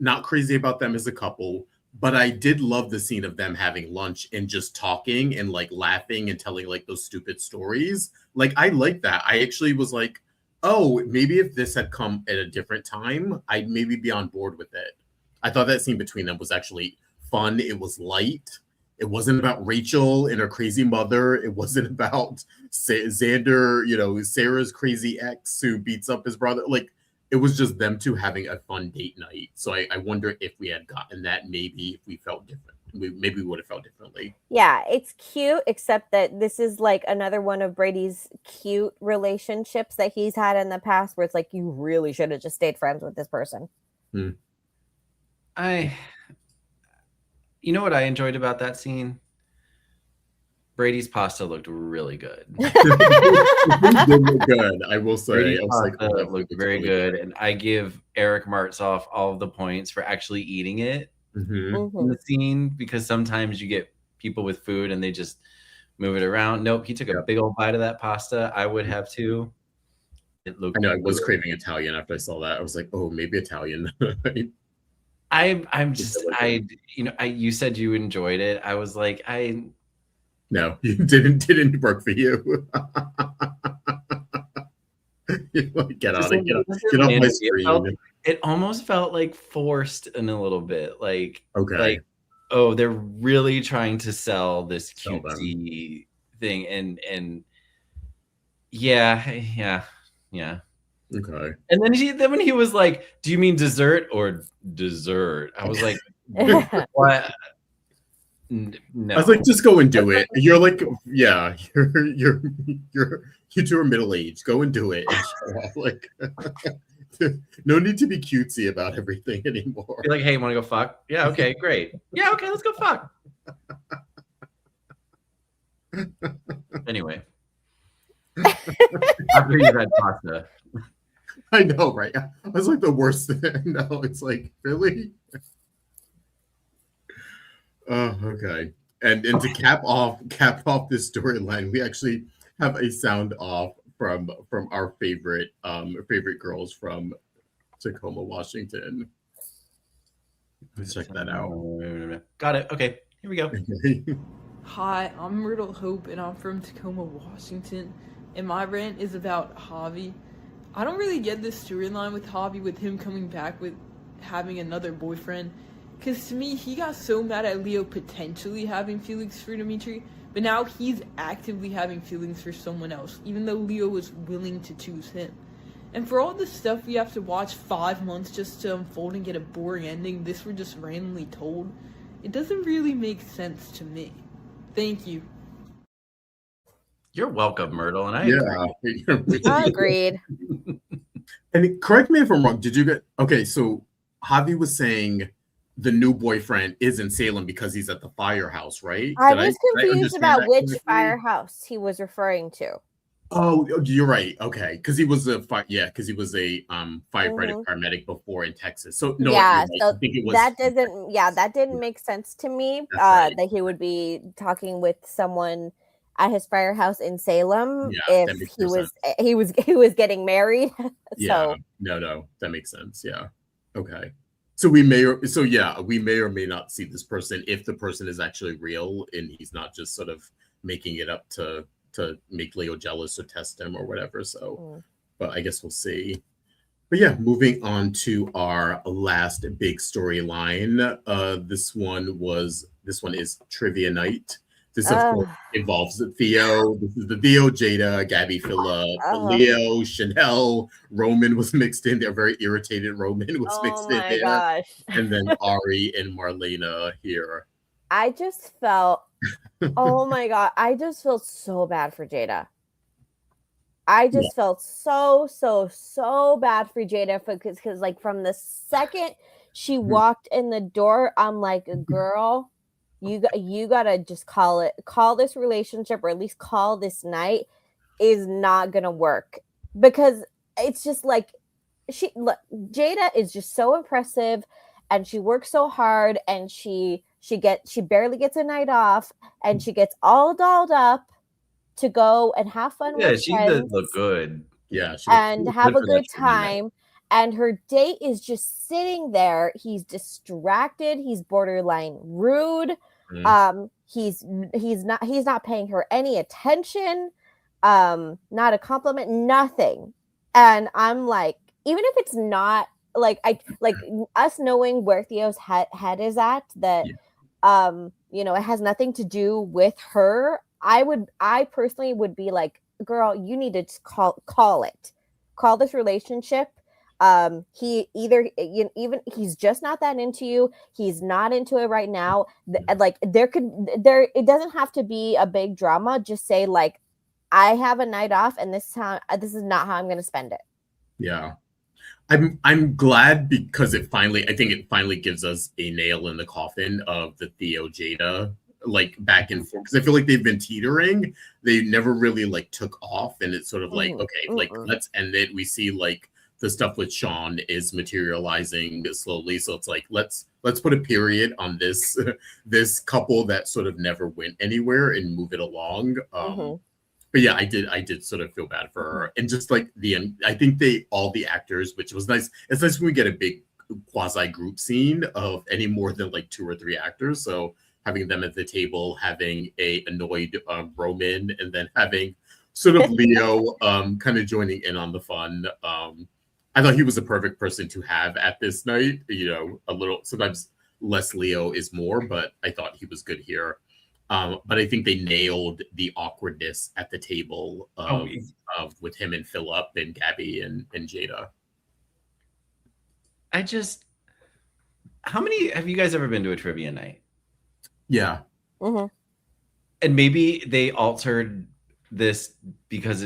Speaker 2: not crazy about them as a couple, but I did love the scene of them having lunch and just talking and like laughing and telling like those stupid stories. Like I like that. I actually was like, oh, maybe if this had come at a different time, I'd maybe be on board with it. I thought that scene between them was actually fun. It was light. It wasn't about Rachel and her crazy mother. It wasn't about Xander, Sarah's crazy ex who beats up his brother. Like, it was just them two having a fun date night. So I wonder if we had gotten that, maybe if we felt different. maybe we would have felt differently.
Speaker 4: Yeah, it's cute, except that this is like another one of Brady's cute relationships that he's had in the past where it's like, you really should have just stayed friends with this person.
Speaker 3: You know what I enjoyed about that scene? Brady's pasta looked really good.
Speaker 2: It did look good, I will say.
Speaker 3: Brady's
Speaker 2: I was like,
Speaker 3: pasta
Speaker 2: that
Speaker 3: looked
Speaker 2: looks
Speaker 3: very
Speaker 2: really
Speaker 3: good, and I give Eric Martzoff all of the points for actually eating it in the scene, because sometimes you get people with food and they just move it around. Nope, he took a big old bite of that pasta. I would have too. It looked.
Speaker 2: I know I was craving Italian after I saw that. I was like, oh, maybe Italian.
Speaker 3: I'm just you said you enjoyed it. I was like,
Speaker 2: No, it didn't work for you. Get off my screen.
Speaker 3: It almost felt like forced in a little bit. Like,
Speaker 2: okay.
Speaker 3: Oh, they're really trying to sell this cutesy thing, and yeah.
Speaker 2: Okay.
Speaker 3: And then when he was like, "Do you mean dessert or dessert?" I was like, "What?" No.
Speaker 2: I was like, just go and do it. You're like, yeah, you two are middle aged. Go and do it. And like, no need to be cutesy about everything anymore.
Speaker 3: You're like, hey, want to go fuck? Yeah, okay, great. Yeah, okay, let's go fuck. Anyway, after you had pasta.
Speaker 2: I know, right? I was like the worst thing. No, it's like, really? Oh, okay. And to cap off this storyline, we actually have a sound off from our favorite girls from Tacoma, Washington. Let's check that out.
Speaker 3: Got it. Okay, here we go.
Speaker 5: Hi, I'm Myrtle Hope, and I'm from Tacoma, Washington, and my rant is about Javi. I don't really get this storyline with Javi, with him coming back with having another boyfriend, because to me, he got so mad at Leo potentially having feelings for Dimitri, but now he's actively having feelings for someone else, even though Leo was willing to choose him. And for all the stuff we have to watch 5 months just to unfold and get a boring ending, this were just randomly told, it doesn't really make sense to me. Thank you.
Speaker 3: You're welcome, Myrtle, and I agree.
Speaker 4: I agreed.
Speaker 2: And correct me if I'm wrong. Did you get okay? So Javi was saying the new boyfriend is in Salem because he's at the firehouse, right?
Speaker 4: I was confused about which firehouse he was referring to.
Speaker 2: Oh, you're right. Okay, because he was a firefighter, paramedic before in Texas. So no,
Speaker 4: yeah,
Speaker 2: right.
Speaker 4: so
Speaker 2: I think it was,
Speaker 4: that didn't make sense to me. Right. That he would be talking with someone at his firehouse in Salem if he was getting married.
Speaker 2: Yeah, no, that makes sense. Yeah, okay. So we may or may not see this person if the person is actually real and he's not just sort of making it up to make Leo jealous or test him or whatever. So, but I guess we'll see. But yeah, moving on to our last big storyline. This one is Trivia Night. This of course involves Theo. This is the Theo, Jada, Gabby, Phillip, Leo, Chanel. Roman was mixed in there. Very irritated Roman was mixed in there.
Speaker 4: Gosh.
Speaker 2: And then Ari and Marlena here.
Speaker 4: I just felt, oh my God, I just felt so bad for Jada. I just felt so bad for Jada because like from the second she walked in the door, I'm like, girl, you gotta just call this relationship, or at least call this night is not gonna work, because it's just like Jada is just so impressive and she works so hard and she barely gets a night off and she gets all dolled up to go and have fun with friends.
Speaker 3: Yeah, she did look good.
Speaker 2: Yeah,
Speaker 4: and have a good time. And her date is just sitting there. He's distracted. He's borderline rude. He's not paying her any attention. Not a compliment, nothing. And I'm like, even if it's not like us knowing where Theo's head is at, that it has nothing to do with her. I personally would be like, girl, you need to just call this relationship. He either even he's just not that into you. He's not into it right now. Like it doesn't have to be a big drama. Just say like, I have a night off, and this is not how I'm going to spend it.
Speaker 2: Yeah. I'm glad because I think it finally gives us a nail in the coffin of the Theo Jada like back and forth, because I feel like they've been teetering. They never really like took off, and it's sort of like, okay, like let's end it. We see like the stuff with Sean is materializing slowly, so it's like let's put a period on this couple that sort of never went anywhere and move it along. But yeah, I did sort of feel bad for her, and just like I think all the actors, which was nice. It's nice when we get a big quasi group scene of any more than like 2 or 3 actors. So having them at the table, having a annoyed Roman, and then having sort of Leo kind of joining in on the fun. I thought he was a perfect person to have at this night. You know, a little sometimes less Leo is more, but I thought he was good here. But I think they nailed the awkwardness at the table of with him and Philip and Gabby and Jada.
Speaker 3: How many have you guys ever been to a trivia night?
Speaker 2: Yeah.
Speaker 3: And maybe they altered this because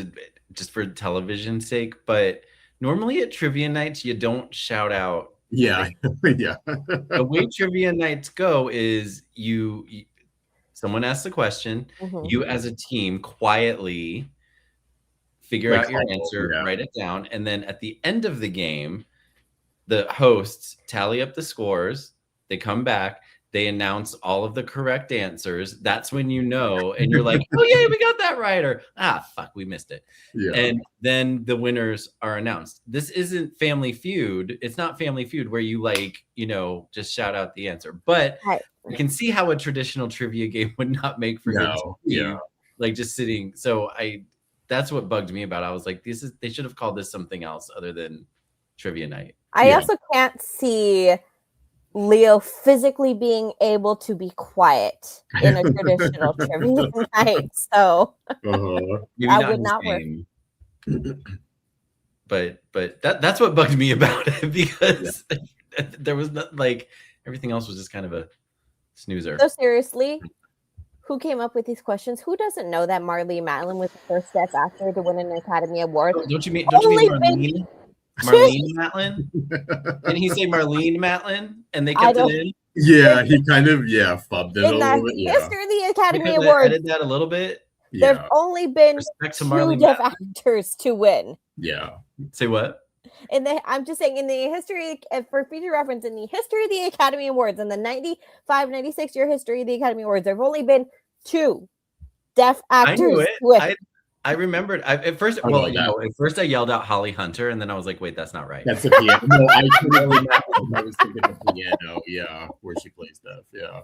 Speaker 3: just for television's sake, but normally at trivia nights, you don't shout out.
Speaker 2: Yeah. Yeah.
Speaker 3: The way trivia nights go is someone asks a question, you as a team quietly figure out your answer, write it down, and then at the end of the game, the hosts tally up the scores, they come back, they announce all of the correct answers. That's when you know, and you're like, oh yeah, we got that right, or fuck, we missed it. Yeah. And then the winners are announced. This isn't Family Feud. It's not Family Feud where you like, just shout out the answer. But you can see how a traditional trivia game would not make for good TV. Yeah. Like just sitting. So that's what bugged me about it. I was like, they should have called this something else other than trivia night.
Speaker 4: I also can't see Leo physically being able to be quiet in a traditional trivia night. So that would not work.
Speaker 3: But that's what bugged me about it, because there was not like everything else was just kind of a snoozer.
Speaker 4: So seriously, who came up with these questions? Who doesn't know that Marlene Matlin was the first step actor to win an Academy Award?
Speaker 3: Don't you mean Marlene? Marlene Matlin? Didn't he say Marlene Matlin? And they kept it in?
Speaker 2: Yeah, he kind of fubbed it a little bit.
Speaker 4: History of the Academy Award.
Speaker 3: Edited that a little bit.
Speaker 4: There's only been 2 deaf actors to win.
Speaker 2: Yeah.
Speaker 3: Say what?
Speaker 4: I'm just saying, in the history, for future reference, in the history of the Academy Awards, in the 95-96 year history of the Academy Awards, there have only been 2 deaf actors.
Speaker 3: I knew it. I remembered. At first I yelled out Holly Hunter, and then I was like, "Wait, that's not right."
Speaker 2: That's the piano. No, I was thinking the piano. Yeah, where she plays deaf. Yeah,
Speaker 3: I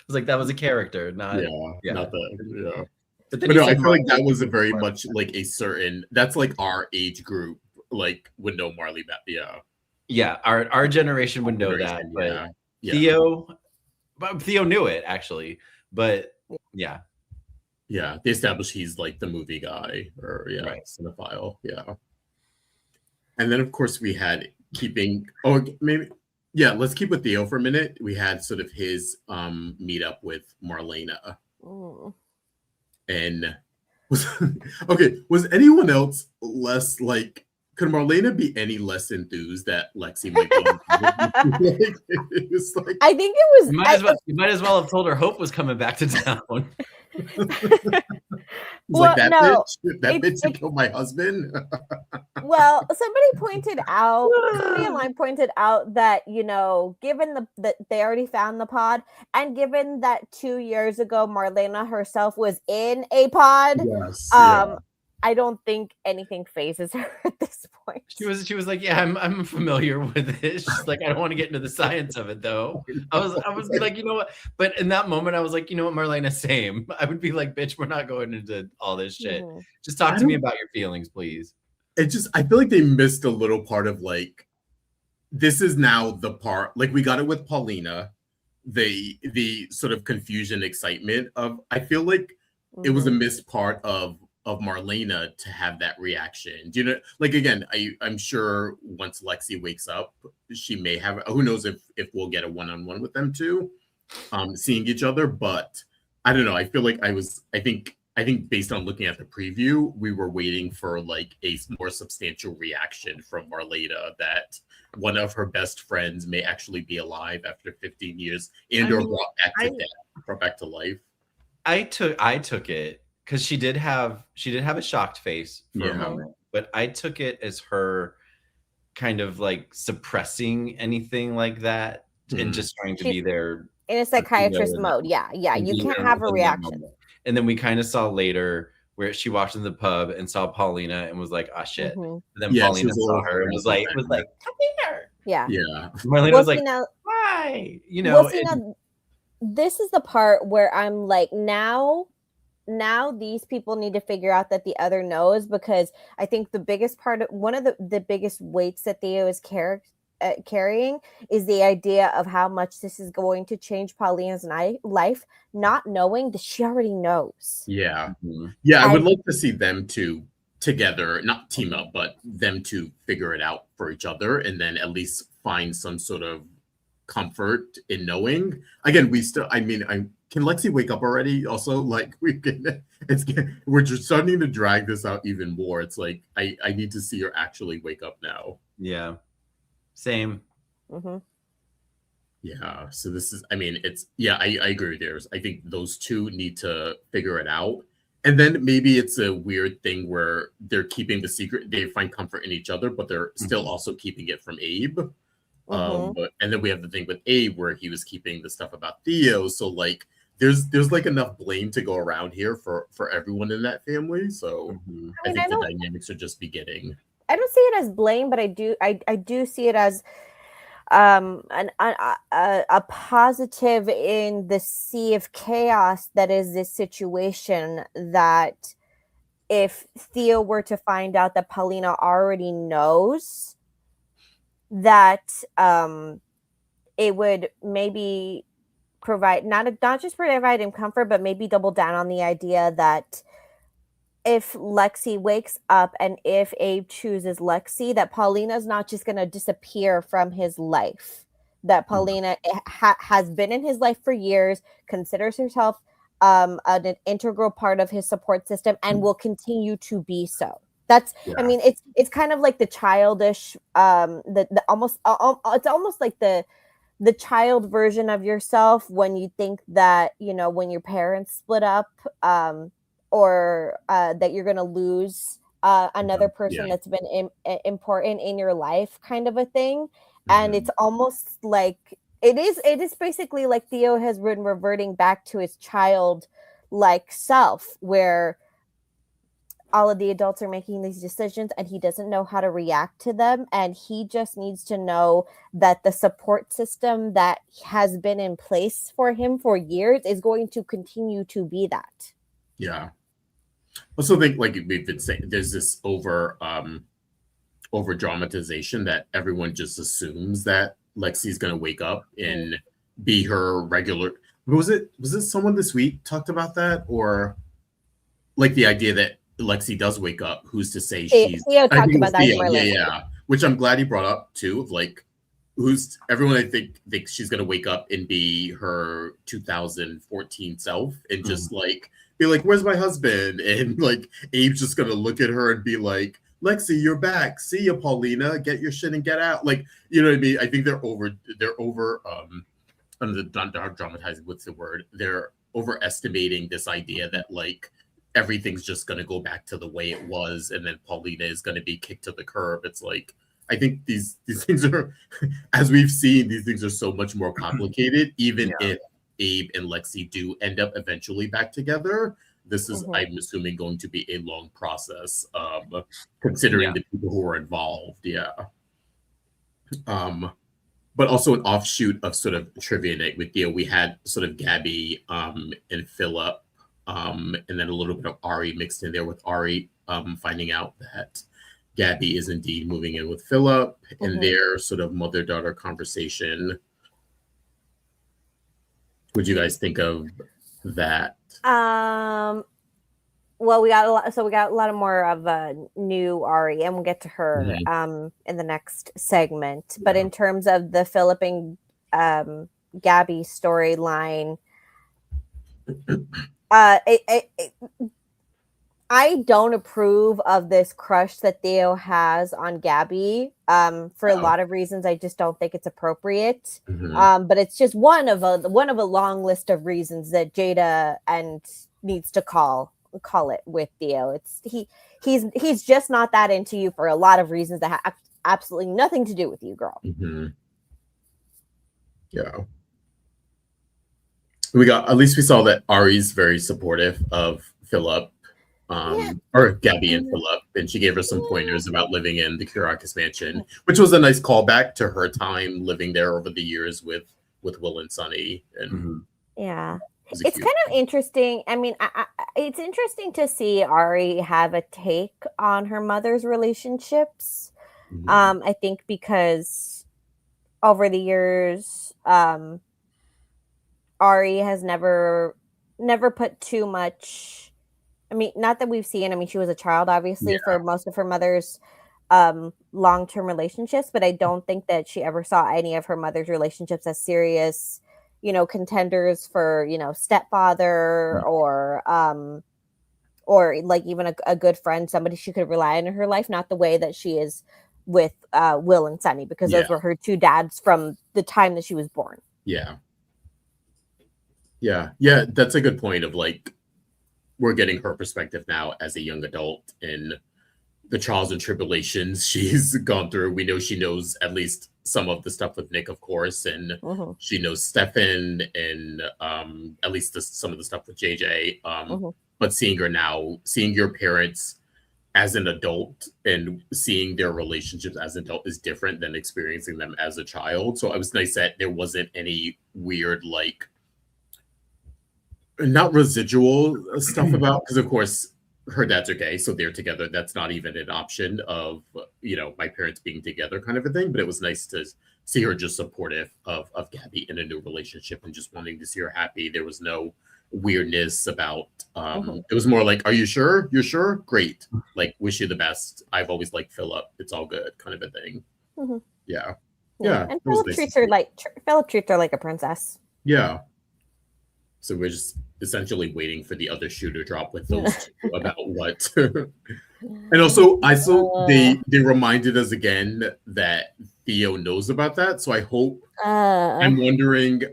Speaker 3: was like, that was a character, not
Speaker 2: not the. Yeah. But no, I feel like that was a very much like a certain. That's like our age group, like would know Marley.
Speaker 3: Yeah, our generation would know that, but Theo knew it actually, but yeah.
Speaker 2: Yeah, they established he's like the movie guy or cinephile. Yeah. And then of course we had let's keep with Theo for a minute. We had sort of his meetup with Marlena. And was anyone else less like, could Marlena be any less enthused that Lexi might be?
Speaker 4: I think it was.
Speaker 3: You might as well have told her Hope was coming back to town.
Speaker 2: Bitch should kill my husband.
Speaker 4: Well, somebody online pointed out that, given that they already found the pod, and given that 2 years ago Marlena herself was in a pod, I don't think anything phases her at this point.
Speaker 3: She was like, yeah, I'm familiar with it. She's like, I don't want to get into the science of it though. I was like, you know what? But in that moment, I was like, you know what, Marlena, same. I would be like, bitch, we're not going into all this shit. Just talk to me about your feelings, please.
Speaker 2: I feel like they missed a little part of like, this is now the part, like we got it with Paulina, the sort of confusion, excitement of, I feel like it was a missed part of of Marlena to have that reaction. Do you know, like, again, I'm sure once Lexi wakes up, she may have, who knows if we'll get a one-on-one with them too, seeing each other. But I don't know. I feel like I think based on looking at the preview, we were waiting for like a more substantial reaction from Marlena that one of her best friends may actually be alive after 15 years and or brought back to life.
Speaker 3: I took it because she did have a shocked face for a moment, but I took it as her kind of like suppressing anything like that and just trying to be there
Speaker 4: in a psychiatrist mode. Yeah. You can't have a reaction.
Speaker 3: And then we kind of saw later where she walked in the pub and saw Paulina and was like, "Ah, shit." And then Paulina saw her and was like, "Come here."
Speaker 4: Yeah.
Speaker 3: Marlena was like, "Hi." You know.
Speaker 4: This is the part where I'm like, now these people need to figure out that the other knows, because I think the biggest part of one of the biggest weights that Theo is carrying is the idea of how much this is going to change Paulina's life, not knowing that she already knows.
Speaker 2: Yeah. I would love to see them two together, not team up, but them to figure it out for each other, and then at least find some sort of comfort in knowing. Again, can Lexi wake up already? Also, like, we're just starting to drag this out even more. It's like I need to see her actually wake up now.
Speaker 3: Yeah, same.
Speaker 2: Yeah, so this is, I agree with yours. I think those two need to figure it out, and then maybe it's a weird thing where they're keeping the secret. They find comfort in each other, but they're still also keeping it from Abe. And then we have the thing with Abe where he was keeping the stuff about Theo. So like there's like enough blame to go around here for everyone in that family. So I think the dynamics are just beginning.
Speaker 4: I don't see it as blame, but I do see it as a positive in the sea of chaos that is this situation, that if Theo were to find out that Paulina already knows, that it would maybe provide not just provide him comfort, but maybe double down on the idea that if Lexi wakes up and if Abe chooses Lexi, that Paulina's not just going to disappear from his life, that Paulina has been in his life for years, considers herself an integral part of his support system, and will continue to be so. That's, I mean, it's kind of like the childish, it's almost like the child version of yourself when you think that, you know, when your parents split up, or that you're going to lose another person that's been important in your life, kind of a thing. And it's almost like it is basically like Theo has been reverting back to his child-like self, where all of the adults are making these decisions and he doesn't know how to react to them. And he just needs to know that the support system that has been in place for him for years is going to continue to be that.
Speaker 2: Yeah. I also think, like we've been saying, there's this over dramatization that everyone just assumes that Lexi's going to wake up and be her regular. Was it someone this week talked about that, or like the idea that Lexi does wake up? Who's to say she's?
Speaker 4: Theo talked about that.
Speaker 2: Yeah. Which I'm glad he brought up too. Of like, everyone I think thinks she's gonna wake up and be her 2014 self and just like be like, "Where's my husband?" And like Abe's just gonna look at her and be like, "Lexi, you're back. See ya, Paulina. Get your shit and get out." Like, you know what I mean? I think they're over dramatizing. What's the word? They're overestimating this idea that like everything's just going to go back to the way it was, and then Paulina is going to be kicked to the curb. It's like, I think these things are, as we've seen, these things are so much more complicated. Even if Abe and Lexi do end up eventually back together, this is, I'm assuming, going to be a long process, considering the people who are involved. But also an offshoot of sort of trivia night with Theo. We had sort of Gabby and Philip, and then a little bit of Ari mixed in there, with Ari finding out that Gabby is indeed moving in with Philip, and their sort of mother-daughter conversation. What do you guys think of that?
Speaker 4: well, we got a lot. So we got a lot of more of new Ari, and we'll get to her in the next segment. But in terms of the Philip and Gabby storyline, I don't approve of this crush that Theo has on Gabby for a lot of reasons. I just don't think it's appropriate. But it's just one of a long list of reasons that Jada and needs to call it with Theo. It's he's just not that into you for a lot of reasons that have absolutely nothing to do with you, girl.
Speaker 2: Yeah. At least we saw that Ari's very supportive of Philip. Or Gabby and Philip, and she gave her some pointers about living in the Kiriakis mansion, which was a nice callback to her time living there over the years with Will and Sonny. And
Speaker 4: it's kind of interesting. I mean, it's interesting to see Ari have a take on her mother's relationships. I think because over the years, Ari has never put too much. I mean, not that we've seen. I mean, she was a child, obviously, for most of her mother's long-term relationships, but I don't think that she ever saw any of her mother's relationships as serious, contenders for, stepfather or like even a good friend, somebody she could rely on in her life, not the way that she is with Will and Sonny, because those were her two dads from the time that she was born.
Speaker 2: Yeah, that's a good point of like, we're getting her perspective now as a young adult in the trials and tribulations she's gone through. We know she knows at least some of the stuff with Nick, of course, and she knows Stefan and at least some of the stuff with JJ. But seeing her now, seeing your parents as an adult and seeing their relationships as an adult is different than experiencing them as a child. So it was nice that there wasn't any weird, like, not residual stuff about, because of course her dads are gay, so they're together. That's not even an option of, my parents being together kind of a thing. But it was nice to see her just supportive of Gabby in a new relationship and just wanting to see her happy. There was no weirdness about, it was more like, are you sure? You're sure? Great. Like, wish you the best. I've always liked Philip. It's all good kind of a thing. Yeah.
Speaker 4: And Philip treats her like a princess.
Speaker 2: Yeah. So we're just essentially waiting for the other shoe to drop with those two about what. And also, they reminded us again that Theo knows about that. So I hope, I'm wondering,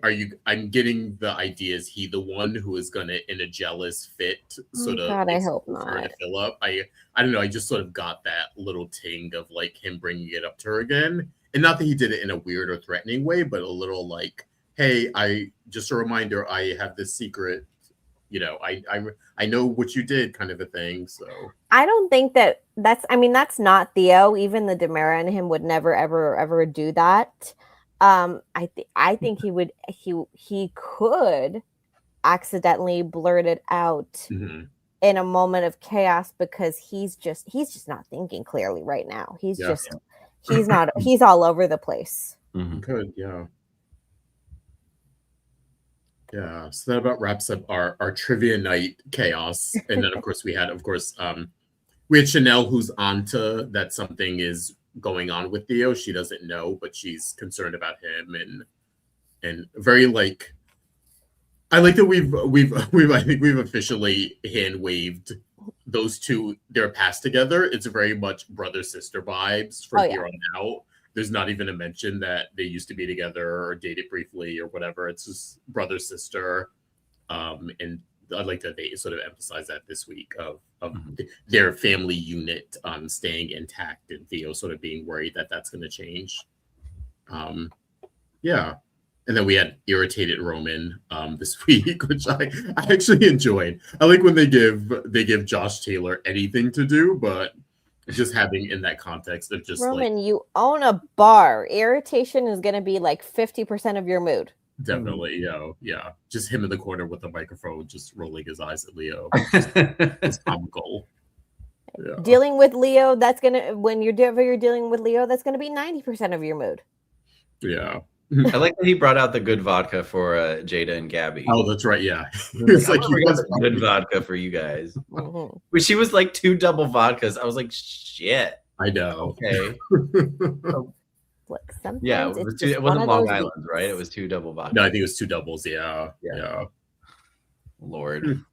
Speaker 2: I'm getting the idea, is he the one who is going to, in a jealous fit, sort of
Speaker 4: God, I hope not.
Speaker 2: Philip? I don't know. I just sort of got that little ting of like him bringing it up to her again. And not that he did it in a weird or threatening way, but a little like, hey, just a reminder, I have this secret, I know what you did kind of a thing. So
Speaker 4: I don't think that's not Theo. Even the DiMera and him would never, ever do that. I think he could accidentally blurt it out in a moment of chaos because he's just not thinking clearly right now. He's all over the place.
Speaker 2: Good. Yeah. Yeah, so that about wraps up our trivia night chaos. And then, of course, we had Chanel, who's onto that something is going on with Theo. She doesn't know, but she's concerned about him and very like. I like that I think we've officially hand waved those two their past together. It's very much brother sister vibes from here on out. There's not even a mention that they used to be together or dated briefly or whatever. It's just brother, sister. And I'd like that they sort of emphasize that this week of their family unit staying intact and Theo sort of being worried that that's going to change. Yeah. And then we had irritated Roman this week, which I actually enjoyed. I like when they give Josh Taylor anything to do, but just having in that context of just
Speaker 4: Roman, you own a bar. Irritation is going to be like 50% of your mood.
Speaker 2: Definitely, yeah. Just him in the corner with the microphone, just rolling his eyes at Leo. It's comical. Yeah.
Speaker 4: Dealing with Leo, when you're dealing with Leo, that's gonna be 90% of your mood.
Speaker 2: Yeah.
Speaker 3: I like that he brought out the good vodka for Jada and Gabby.
Speaker 2: Oh, that's right. Yeah.
Speaker 3: It's like, we got some good vodka for you guys.
Speaker 4: Mhm.
Speaker 3: But she was like 2 double vodkas. I was like, shit.
Speaker 2: I know.
Speaker 3: Okay.
Speaker 4: Look, sometimes
Speaker 3: Yeah,
Speaker 4: it's
Speaker 3: it
Speaker 4: just one
Speaker 3: wasn't
Speaker 4: of
Speaker 3: Long
Speaker 4: those
Speaker 3: Island,
Speaker 4: weeks.
Speaker 3: right? It was 2 double vodka.
Speaker 2: No, I think it was 2 doubles. Yeah.
Speaker 3: Lord.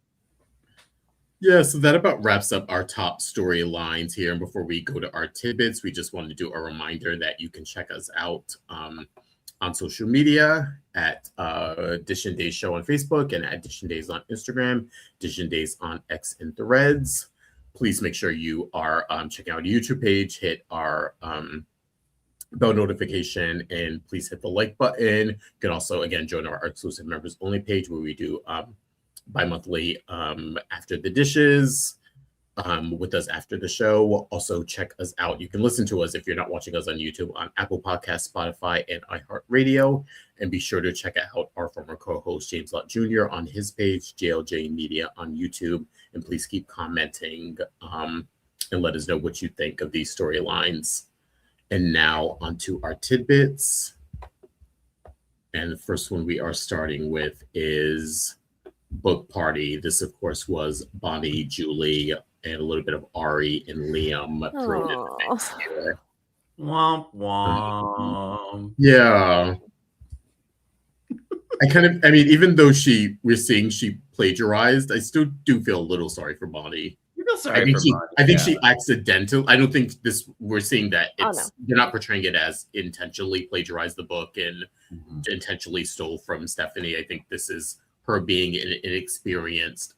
Speaker 2: Yeah, so that about wraps up our top storylines here. And before we go to our tidbits, we just wanted to do a reminder that you can check us out on social media at Dishin Days Show on Facebook and at Dishin Days on Instagram, Dishin Days on X and Threads. Please make sure you are checking out our YouTube page, hit our bell notification, and please hit the like button. You can also, again, join our exclusive members only page where we do bi-monthly After the Dishes with us after the show. Also check us out. You can listen to us if you're not watching us on YouTube on Apple Podcasts, Spotify, and iHeartRadio. And be sure to check out our former co-host James Lott Jr. on his page, JLJ Media on YouTube. And please keep commenting and let us know what you think of these storylines. And now onto our tidbits. And the first one we are starting with is book party. This, of course, was Bonnie, Julie, and a little bit of Ari and Liam thrown in the mix here.
Speaker 3: Womp womp.
Speaker 2: Yeah. I mean, even though we're seeing she plagiarized, I still do feel a little sorry for Bonnie.
Speaker 3: You feel sorry for Bonnie.
Speaker 2: I think she accidentally. I don't think we're seeing that it's
Speaker 4: no.
Speaker 2: they're not portraying it as intentionally plagiarized the book and intentionally stole from Stephanie. I think this is her being an inexperienced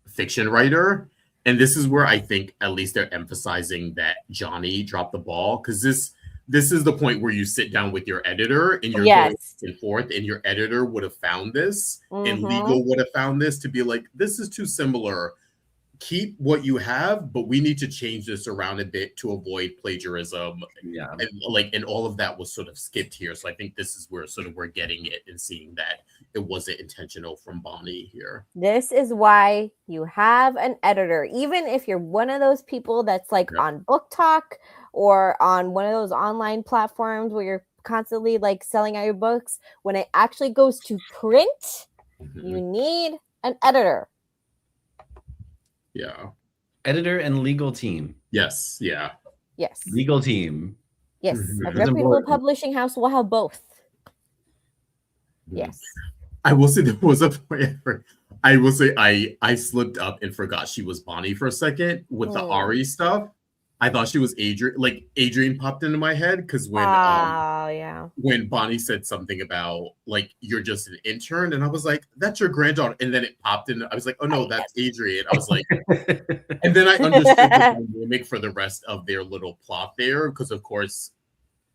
Speaker 2: fiction writer. And this is where I think at least they're emphasizing that Johnny dropped the ball, because this is the point where you sit down with your editor and you're going back and forth, and your editor would have found this and legal would have found this to be like, this is too similar. Keep what you have, but we need to change this around a bit to avoid plagiarism. Yeah. And all of that was sort of skipped here. So I think this is where sort of we're getting it and seeing that it wasn't intentional from Bonnie here.
Speaker 4: This is why you have an editor. Even if you're one of those people that's like on Book Talk or on one of those online platforms where you're constantly like selling out your books, when it actually goes to print, you need an editor.
Speaker 2: Yeah.
Speaker 3: Editor and legal team.
Speaker 2: Yes. Yeah.
Speaker 4: Yes.
Speaker 3: Legal team.
Speaker 4: Yes. A reputable publishing house will have both. Yes.
Speaker 2: I will say there was a point where I will say I slipped up and forgot she was Bonnie for a second with the Ari stuff. I thought she was Adrian. Like Adrian popped into my head because when Bonnie said something about like you're just an intern, and I was like, that's your granddaughter, and then it popped in. I was like, oh no, that's Adrian. I was like, and then I understood the dynamic for the rest of their little plot there, because of course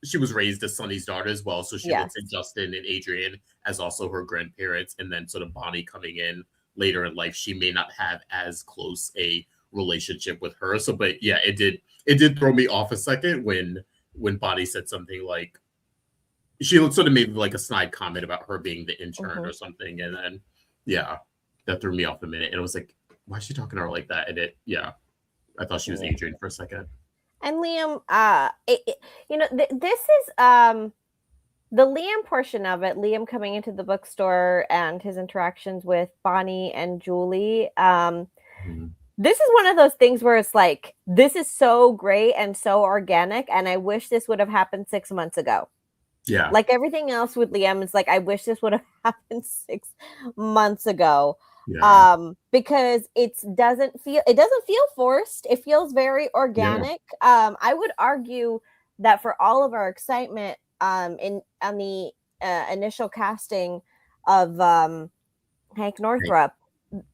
Speaker 2: she was raised as Sonny's daughter as well, so she looks at Justin and Adrian as also her grandparents, and then sort of Bonnie coming in later in life, she may not have as close a relationship with her. So, but yeah, it did throw me off a second when Bonnie said something like, she sort of made like a snide comment about her being the intern or something, and then that threw me off a minute, and it was like, why is she talking to her like that? And I thought she was Adrian for a second.
Speaker 4: And Liam, this is the Liam portion of it. Liam coming into the bookstore and his interactions with Bonnie and Julie. This is one of those things where it's like, this is so great and so organic, and I wish this would have happened 6 months ago. Yeah. Like everything else with Liam, it's like, I wish this would have happened 6 months ago. Yeah. Because it doesn't feel forced. It feels very organic. Yeah. I would argue that for all of our excitement on the initial casting of Hank Northrup,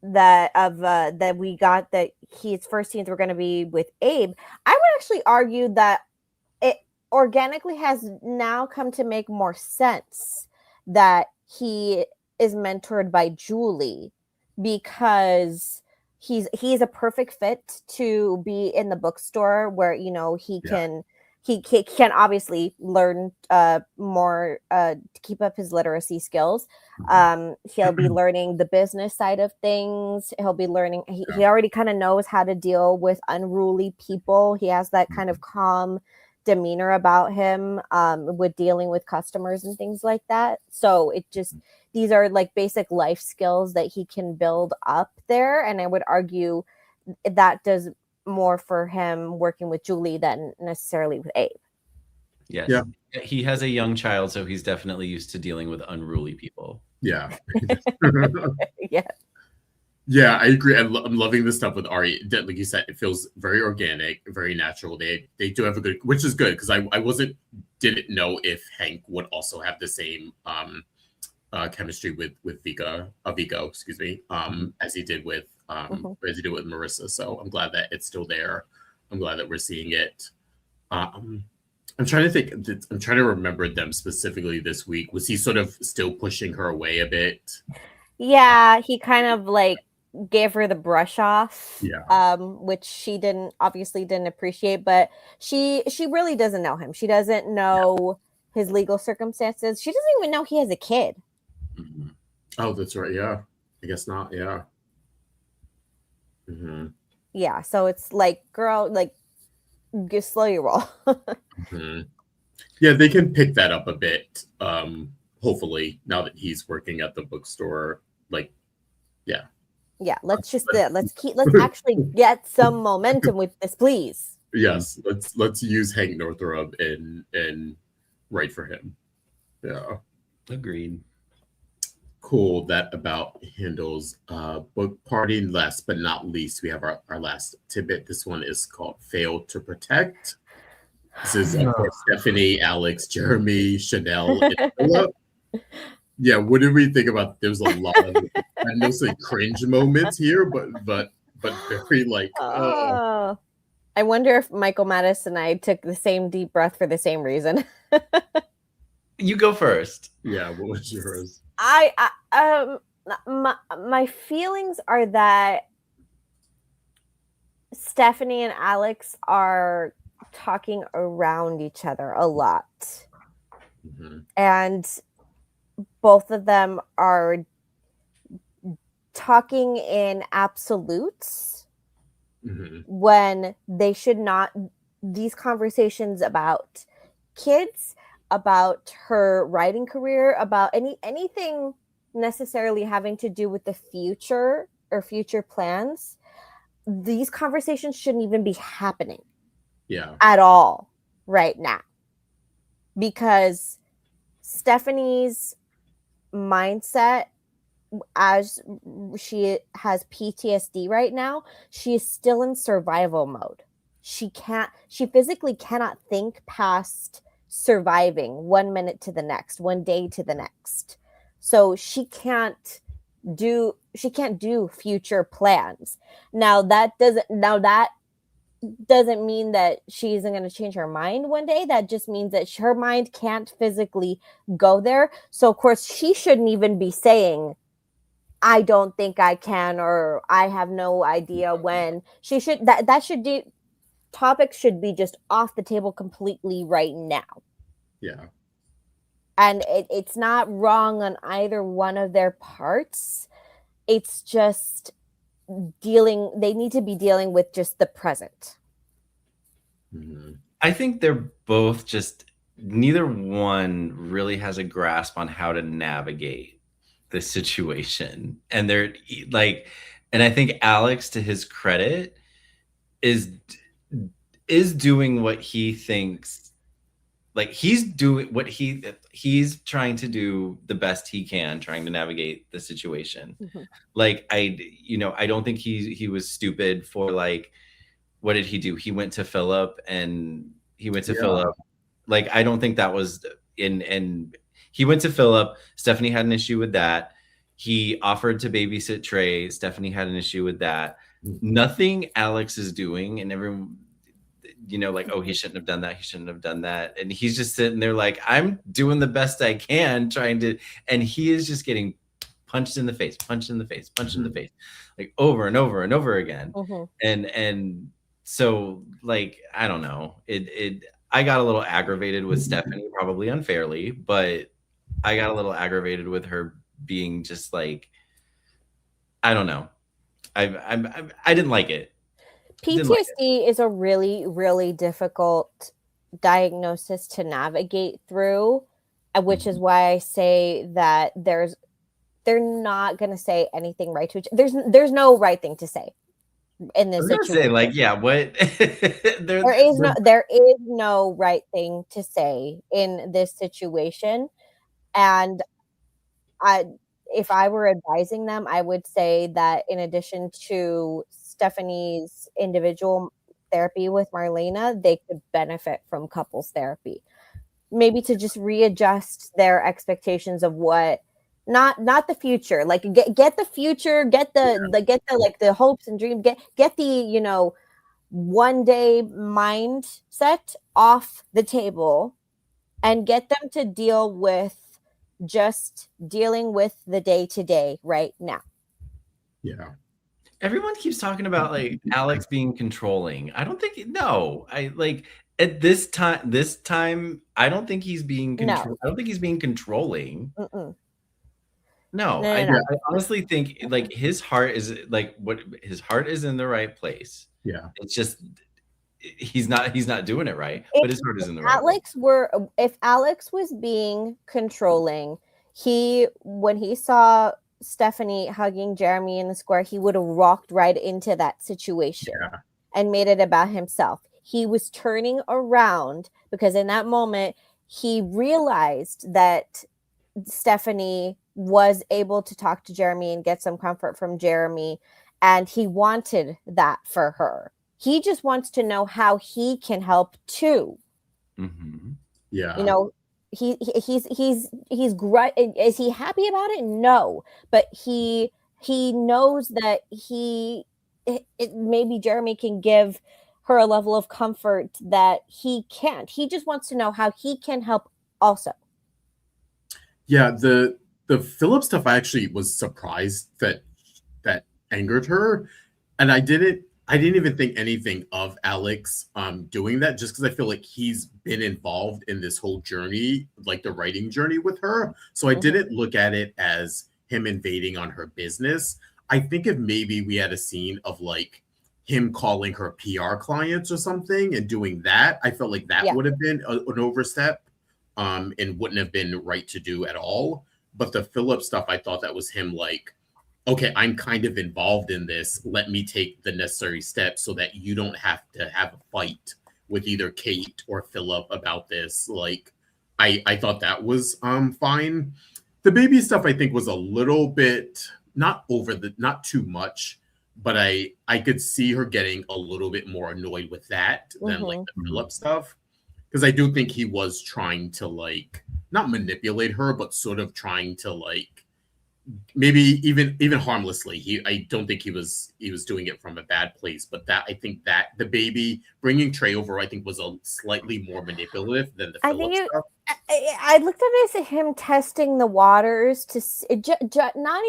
Speaker 4: that we got that his first scenes were going to be with Abe, I would actually argue that it organically has now come to make more sense that he is mentored by Julie, because he's a perfect fit to be in the bookstore where, you know, he can obviously learn more to keep up his literacy skills. He'll be learning the business side of things. He'll be learning. He already kind of knows how to deal with unruly people. He has that kind of calm demeanor about him with dealing with customers and things like that. So it just, these are like basic life skills that he can build up there. And I would argue that does more for him working with Julie than necessarily with Abe.
Speaker 3: Yes.
Speaker 2: Yeah.
Speaker 3: He has a young child, so he's definitely used to dealing with unruly people.
Speaker 2: Yeah.
Speaker 4: Yeah.
Speaker 2: Yeah, I agree. I'm loving this stuff with Ari. Like you said, it feels very organic, very natural. They do have a good, which is good because I didn't know if Hank would also have the same chemistry with Vigo, excuse me, as he did with Marissa. So I'm glad that it's still there. I'm glad that we're seeing it. I'm trying to think. I'm trying to remember them specifically this week. Was he sort of still pushing her away a bit?
Speaker 4: Yeah, he kind of like gave her the brush off.
Speaker 2: Yeah.
Speaker 4: Which she obviously didn't appreciate, but she really doesn't know him. She doesn't know his legal circumstances. She doesn't even know he has a kid.
Speaker 3: Mm-hmm.
Speaker 2: Oh, that's right. Yeah. I guess not. Yeah. Mm-hmm.
Speaker 4: Yeah. So it's like, girl, like, just slow your roll.
Speaker 2: Mm-hmm. Yeah, they can pick that up a bit. Hopefully, now that he's working at the bookstore, like, yeah.
Speaker 4: Yeah. Let's actually get some momentum with this, please.
Speaker 2: Yes. Let's use Hank Northrop and write for him. Yeah.
Speaker 3: Agreed.
Speaker 2: Cool. That about handles book party. Last but not least, we have our last tidbit. This one is called Fail to Protect. This is, of course, Stephanie, Alex, Jeremy, Chanel, and Philip. Yeah, what did we think about? There's a lot of mostly cringe moments here, but very like.
Speaker 4: I wonder if Michael Mattis and I took the same deep breath for the same reason.
Speaker 3: You go first.
Speaker 2: Yeah, what was yours?
Speaker 4: My feelings are that Stephanie and Alex are talking around each other a lot.
Speaker 2: Mm-hmm.
Speaker 4: And both of them are talking in absolutes when they should not. These conversations about kids, about her writing career, about anything necessarily having to do with the future or future plans, these conversations shouldn't even be happening at all right now, because Stephanie's mindset, as she has PTSD right now, she is still in survival mode. She physically cannot think past surviving 1 minute to the next, 1 day to the next. So she can't do future plans. Now that doesn't mean that she isn't going to change her mind one day. That just means that her mind can't physically go there. So of course she shouldn't even be saying, I don't think I can, or I have no idea when. She should, topics should be just off the table completely right now.
Speaker 2: Yeah.
Speaker 4: And it's not wrong on either one of their parts. It's just they need to be dealing with just the present.
Speaker 3: I think they're both just, neither one really has a grasp on how to navigate the situation. And they're like, and I think Alex, to his credit, is doing what he thinks, like he's doing what he's trying to do the best he can, trying to navigate the situation. Like I don't think he was stupid for, like, what did he do? He went to Philip. Like, I don't think that was and he went to Philip. Stephanie had an issue with that. He offered to babysit Trey. Stephanie had an issue with that. Nothing Alex is doing, and everyone, like, oh, he shouldn't have done that. He shouldn't have done that. And he's just sitting there like, I'm doing the best I can, trying to, and he is just getting punched in the face, like over and over and over again. And so, like, I don't know. I got a little aggravated with Stephanie, probably unfairly, but I got a little aggravated with her being just like, I don't know. I didn't like it.
Speaker 4: PTSD is a really, really difficult diagnosis to navigate through, which is why I say that they're not going to say anything right to each. There's no right thing to say in this situation.
Speaker 3: Say, like, yeah, what?
Speaker 4: there is no right thing to say in this situation, and if I were advising them, I would say that in addition to Stephanie's individual therapy with Marlena, they could benefit from couples therapy, maybe to just readjust their expectations of what. Not the future. Like get the future, get the hopes and dreams, get the one day mindset off the table, and get them to deal with just dealing with the day to day right now.
Speaker 2: Yeah.
Speaker 3: Everyone keeps talking about like Alex being controlling. I don't think at this time, I don't think he's being controlling. I don't think he's being controlling. No. I honestly think like his heart is his heart is in the right place.
Speaker 2: Yeah.
Speaker 3: It's just he's not doing it right, but his heart is in the right place.
Speaker 4: If Alex was being controlling, when he saw Stephanie hugging Jeremy in the square, he would have walked right into that situation and made it about himself. He was turning around because in that moment he realized that Stephanie was able to talk to Jeremy and get some comfort from Jeremy, and he wanted that for her. He just wants to know how he can help too.
Speaker 3: Mm-hmm.
Speaker 2: Yeah.
Speaker 4: He's great. Is he happy about it? No, but he knows that maybe Jeremy can give her a level of comfort that he can't. He just wants to know how he can help also.
Speaker 2: Yeah, the Philip stuff, I actually was surprised that angered her, and I didn't even think anything of Alex doing that, just because I feel like he's been involved in this whole journey, like the writing journey with her. So I didn't look at it as him invading on her business. I think if maybe we had a scene of like him calling her PR clients or something and doing that, I felt like that would have been an overstep and wouldn't have been right to do at all. But the Philip stuff, I thought that was him like, okay, I'm kind of involved in this. Let me take the necessary steps so that you don't have to have a fight with either Kate or Philip about this. Like, I thought that was fine. The baby stuff, I think, was a little bit not too much, but I could see her getting a little bit more annoyed with that than like the Philip stuff, because I do think he was trying to like not manipulate her, but sort of trying to like maybe even harmlessly. I don't think he was doing it from a bad place, but that I think that the baby bringing Trey over, I think, was a slightly more manipulative than the Philip stuff.
Speaker 4: I looked at it as him testing the waters to not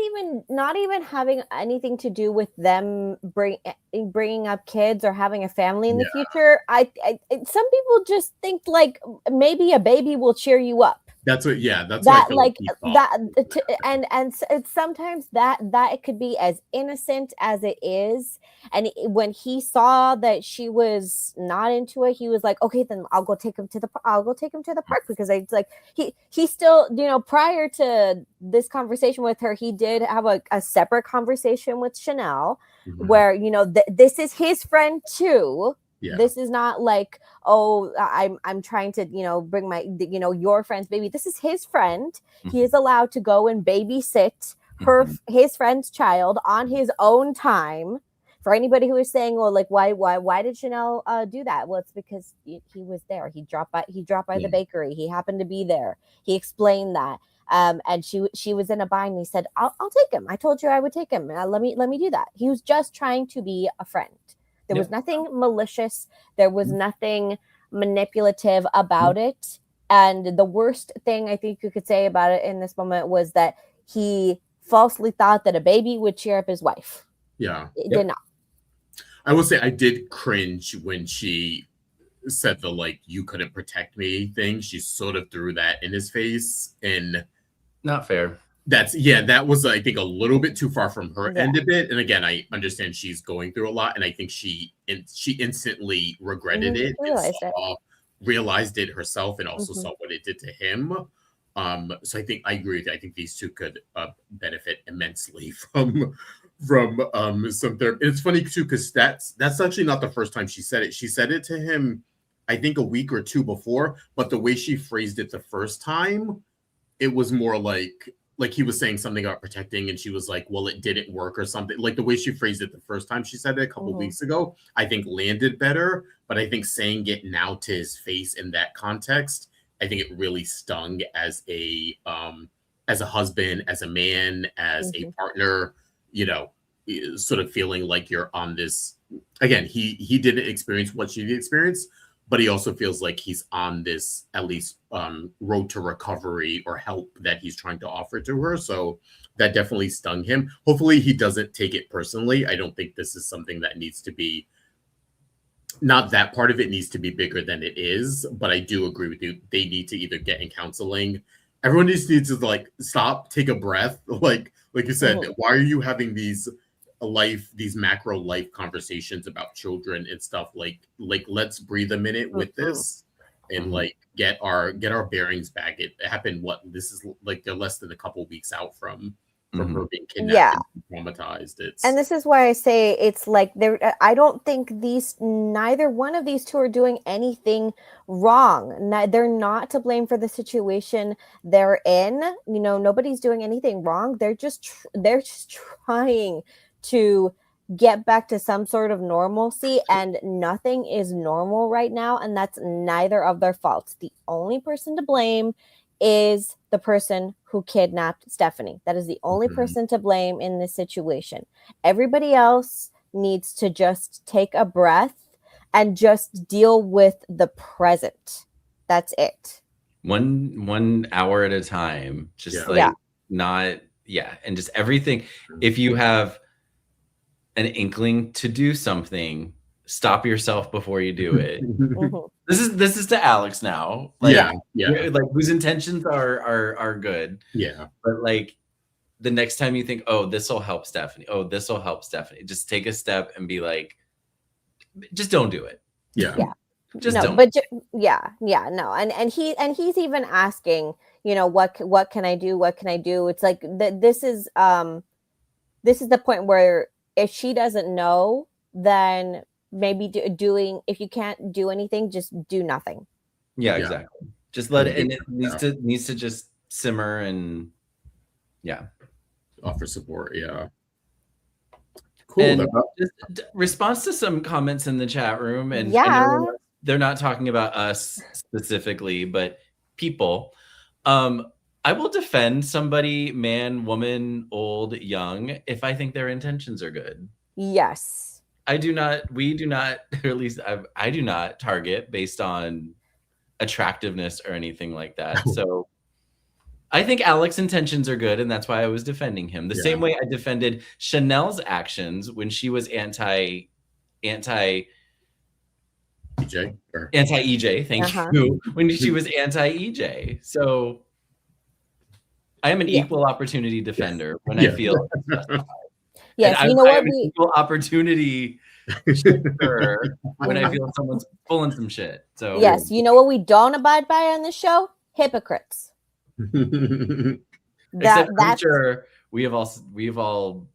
Speaker 4: even having anything to do with them bringing up kids or having a family in the future. Some people just think like maybe a baby will cheer you up.
Speaker 2: That's what
Speaker 4: sometimes that it could be as innocent as it is. And when he saw that she was not into it, he was like, okay, then I'll go take him to the park, because it's like he still, prior to this conversation with her, he did have a separate conversation with Chanel where, this is his friend too. Yeah. This is not like, oh, I'm trying to, bring my, your friend's baby. This is his friend. He is allowed to go and babysit his friend's child on his own time. For anybody who is saying, well, like, why did Chanel do that? Well, it's because he was there. He dropped by the bakery. He happened to be there. He explained that. And she was in a bind. He said, I'll take him. I told you I would take him. Let me do that. He was just trying to be a friend. There was nothing malicious. There was nothing manipulative about it. And the worst thing I think you could say about it in this moment was that he falsely thought that a baby would cheer up his wife.
Speaker 2: Yeah.
Speaker 4: It did not.
Speaker 2: I will say I did cringe when she said the, like, you couldn't protect me thing. She sort of threw that in his face. And
Speaker 3: not fair.
Speaker 2: That was, I think, a little bit too far from her end of it. And again, I understand she's going through a lot, and I think she instantly regretted it and saw realized it herself and also
Speaker 4: Mhm.
Speaker 2: saw what it did to him. So I think I agree with you. I think these two could benefit immensely from some therapy. It's funny too because that's actually not the first time she said it. She said it to him, I think, a week or two before, but the way she phrased it the first time, it was more like he was saying something about protecting, and she was like, well, it didn't work or something. Like the way she phrased it the first time she said it a couple
Speaker 4: Mhm.
Speaker 2: weeks ago, I think landed better. But I think saying it now to his face in that context, I think it really stung as a husband, as a man, as a
Speaker 4: Mhm.
Speaker 2: partner, you know, sort of feeling like you're on this. Again, he didn't experience what she did experience, but he also feels like he's on this at least road to recovery or help that he's trying to offer to her. So that definitely stung him. Hopefully he doesn't take it personally. I don't think this is something that needs to be, not that part of it needs to be bigger than it is, but I do agree with you. They need to either get in counseling. Everyone needs to like stop, take a breath. Like you said,
Speaker 4: Mhm.
Speaker 2: why are you having these macro life conversations about children and stuff? Like let's breathe a minute with
Speaker 4: Mhm.
Speaker 2: this and
Speaker 3: Mhm.
Speaker 2: like get our bearings back. It happened, what, this is like they're less than a couple weeks out from her being kidnapped
Speaker 4: Yeah.
Speaker 2: and traumatized.
Speaker 4: And this is why I say it's like I don't think neither one of these two are doing anything wrong. They're not to blame for the situation they're in. You know, nobody's doing anything wrong. They're just trying to get back to some sort of normalcy, and nothing is normal right now, and that's neither of their faults. The only person to blame is the person who kidnapped Stephanie. That is the only
Speaker 2: Mhm.
Speaker 4: person to blame in this situation. Everybody else needs to just take a breath and just deal with the present. That's it.
Speaker 3: One hour at a time, just
Speaker 2: Yeah.
Speaker 3: like
Speaker 4: Yeah.
Speaker 3: not and just everything. If you have an inkling to do something, stop yourself before you do it.
Speaker 4: Mhm.
Speaker 3: This is to Alex now, like
Speaker 2: Yeah.
Speaker 3: like whose intentions are good,
Speaker 2: Yeah.
Speaker 3: but like the next time you think, oh, this will help Stephanie, just take a step and be like, just don't do it.
Speaker 2: Yeah.
Speaker 4: Yeah.
Speaker 3: Just
Speaker 4: No,
Speaker 3: don't.
Speaker 4: but no, and he's even asking, you know, what can I do? What can I do? It's like this is the point where if she doesn't know, then maybe doing, if you can't do anything, just do nothing.
Speaker 3: Yeah,
Speaker 2: Yeah.
Speaker 3: exactly. Just let it, and it
Speaker 2: Yeah.
Speaker 3: needs to just simmer and
Speaker 2: Offer support. Yeah. Cool.
Speaker 3: And just response to some comments in the chat room, and I
Speaker 4: Yeah.
Speaker 3: know they're not talking about us specifically, but people. I will defend somebody, man, woman, old, young, if I think their intentions are good.
Speaker 4: Yes.
Speaker 3: We do not, or at least I do not target based on attractiveness or anything like that. So I think Alex's intentions are good, and that's why I was defending him. The same way I defended Chanel's actions when she was anti EJ. Thank you. When she was anti EJ. So I am an equal opportunity defender when I feel
Speaker 4: yes.
Speaker 3: And
Speaker 4: You know
Speaker 3: I
Speaker 4: what?
Speaker 3: am an equal opportunity shifter when I feel someone's pulling some shit. So
Speaker 4: yes, you know what we don't abide by on this show? Hypocrites.
Speaker 3: Except I'm sure we have all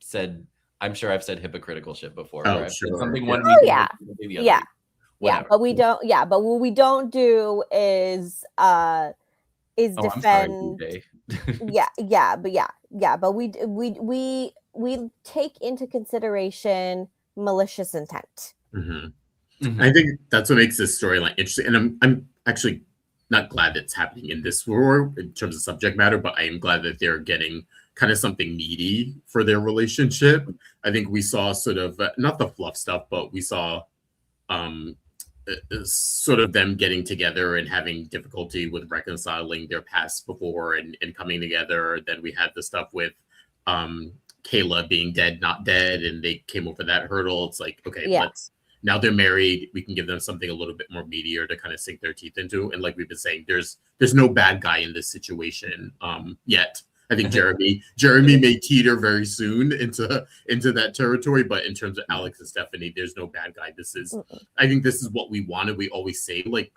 Speaker 3: said, I'm sure I've said hypocritical shit before.
Speaker 2: Oh,
Speaker 3: where I've said something
Speaker 2: yeah.
Speaker 3: one week and the other week.
Speaker 4: Yeah, but we don't. Yeah, but what we don't do is defend. But we take into consideration malicious intent.
Speaker 2: I think that's what makes this storyline interesting, and I'm actually not glad that's happening in this war in terms of subject matter, but I am glad that they're getting kind of something meaty for their relationship. I think we saw sort of not the fluff stuff, but we saw sort of them getting together and having difficulty with reconciling their past before and coming together. Then we had the stuff with Kayla being dead, not dead, and they came over that hurdle. It's like, okay, now they're married. We can give them something a little bit more meatier to kind of sink their teeth into. And like we've been saying, there's no bad guy in this situation yet. I think Jeremy may teeter very soon into that territory, but in terms of Alex and Stephanie, there's no bad guy. I think this is what we wanted. We always say like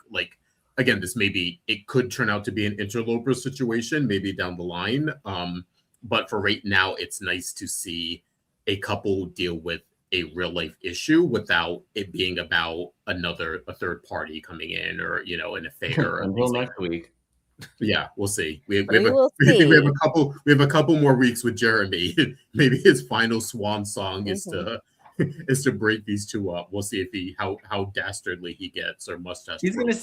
Speaker 2: again, it could turn out to be an interloper situation, maybe down the line. But for right now, it's nice to see a couple deal with a real life issue without it being about a third party coming in or an affair.
Speaker 3: Until next week.
Speaker 2: Yeah, we'll see. We have a couple more weeks with Jeremy. Maybe his final swan song is to break these two up. We'll see if how dastardly he gets or mustache.
Speaker 3: He's gonna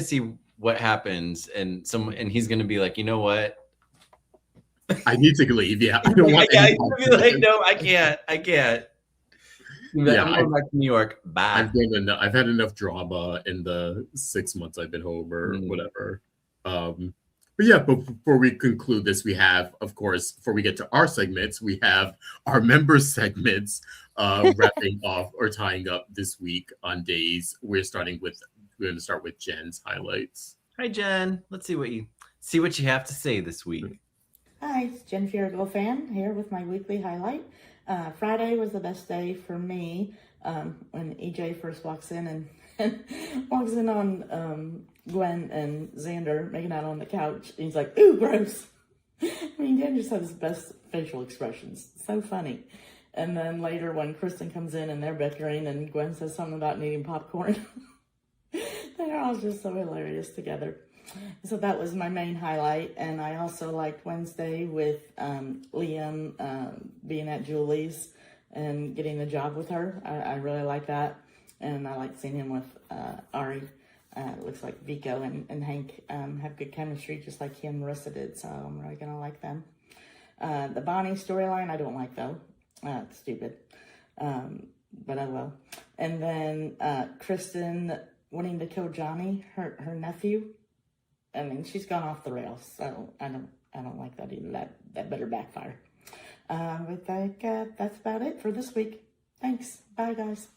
Speaker 3: see what happens, and he's gonna be like, you know what?
Speaker 2: I need to leave. Yeah, I don't want.
Speaker 3: He's gonna be like, no, I can't. Yeah, I'm going back to New York. Bye.
Speaker 2: I've had enough drama in the 6 months I've been home or whatever. But yeah, but before we conclude this, we have, of course, before we get to our segments, we have our member segments wrapping off or tying up this week on days. We're going to start with Jen's highlights.
Speaker 3: Hi, Jen. Let's see what you have to say this week.
Speaker 6: Hi, it's Jen Fiergo fan here with my weekly highlight. Friday was the best day for me when EJ first walks in and walks in on Gwen and Xander making out on the couch. And he's like, ooh, gross. I mean, Dan just has his best facial expressions. So funny. And then later when Kristen comes in and they're bickering and Gwen says something about needing popcorn, they're all just so hilarious together. So that was my main highlight. And I also liked Wednesday with Liam being at Julie's and getting the job with her. I really like that. And I like seeing him with Ari. It looks like Vico and Hank have good chemistry, just like he and Marissa did. So I'm really going to like them. The Bonnie storyline, I don't like, though. It's stupid. But I will. And then Kristen wanting to kill Johnny, her nephew. I mean, she's gone off the rails. So I don't like that either. That better backfire. But that's about it for this week. Thanks. Bye, guys.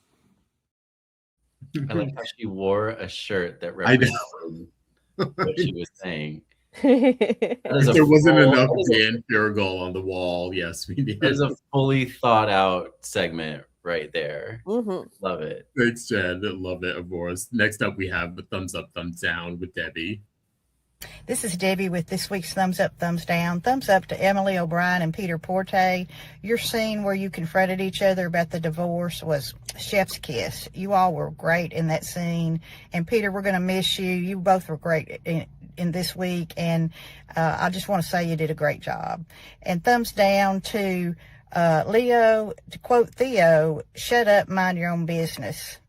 Speaker 3: I like how she wore a shirt that represented what she was saying.
Speaker 2: There wasn't enough Dan Fiergo on the wall. Yes, we need.
Speaker 3: There's a fully thought out segment right there.
Speaker 4: Mm-hmm.
Speaker 3: Love it.
Speaker 2: Thanks, Jen. Love it, of course. Next up, we have the thumbs up, thumbs down with Debbie.
Speaker 7: This is Debbie with this week's Thumbs Up, Thumbs Down. Thumbs up to Emily O'Brien and Peter Porte. Your scene where you confronted each other about the divorce was chef's kiss. You all were great in that scene. And Peter, we're going to miss you. You both were great in this week. And I just want to say you did a great job. And thumbs down to Leo, to quote Theo, shut up, mind your own business.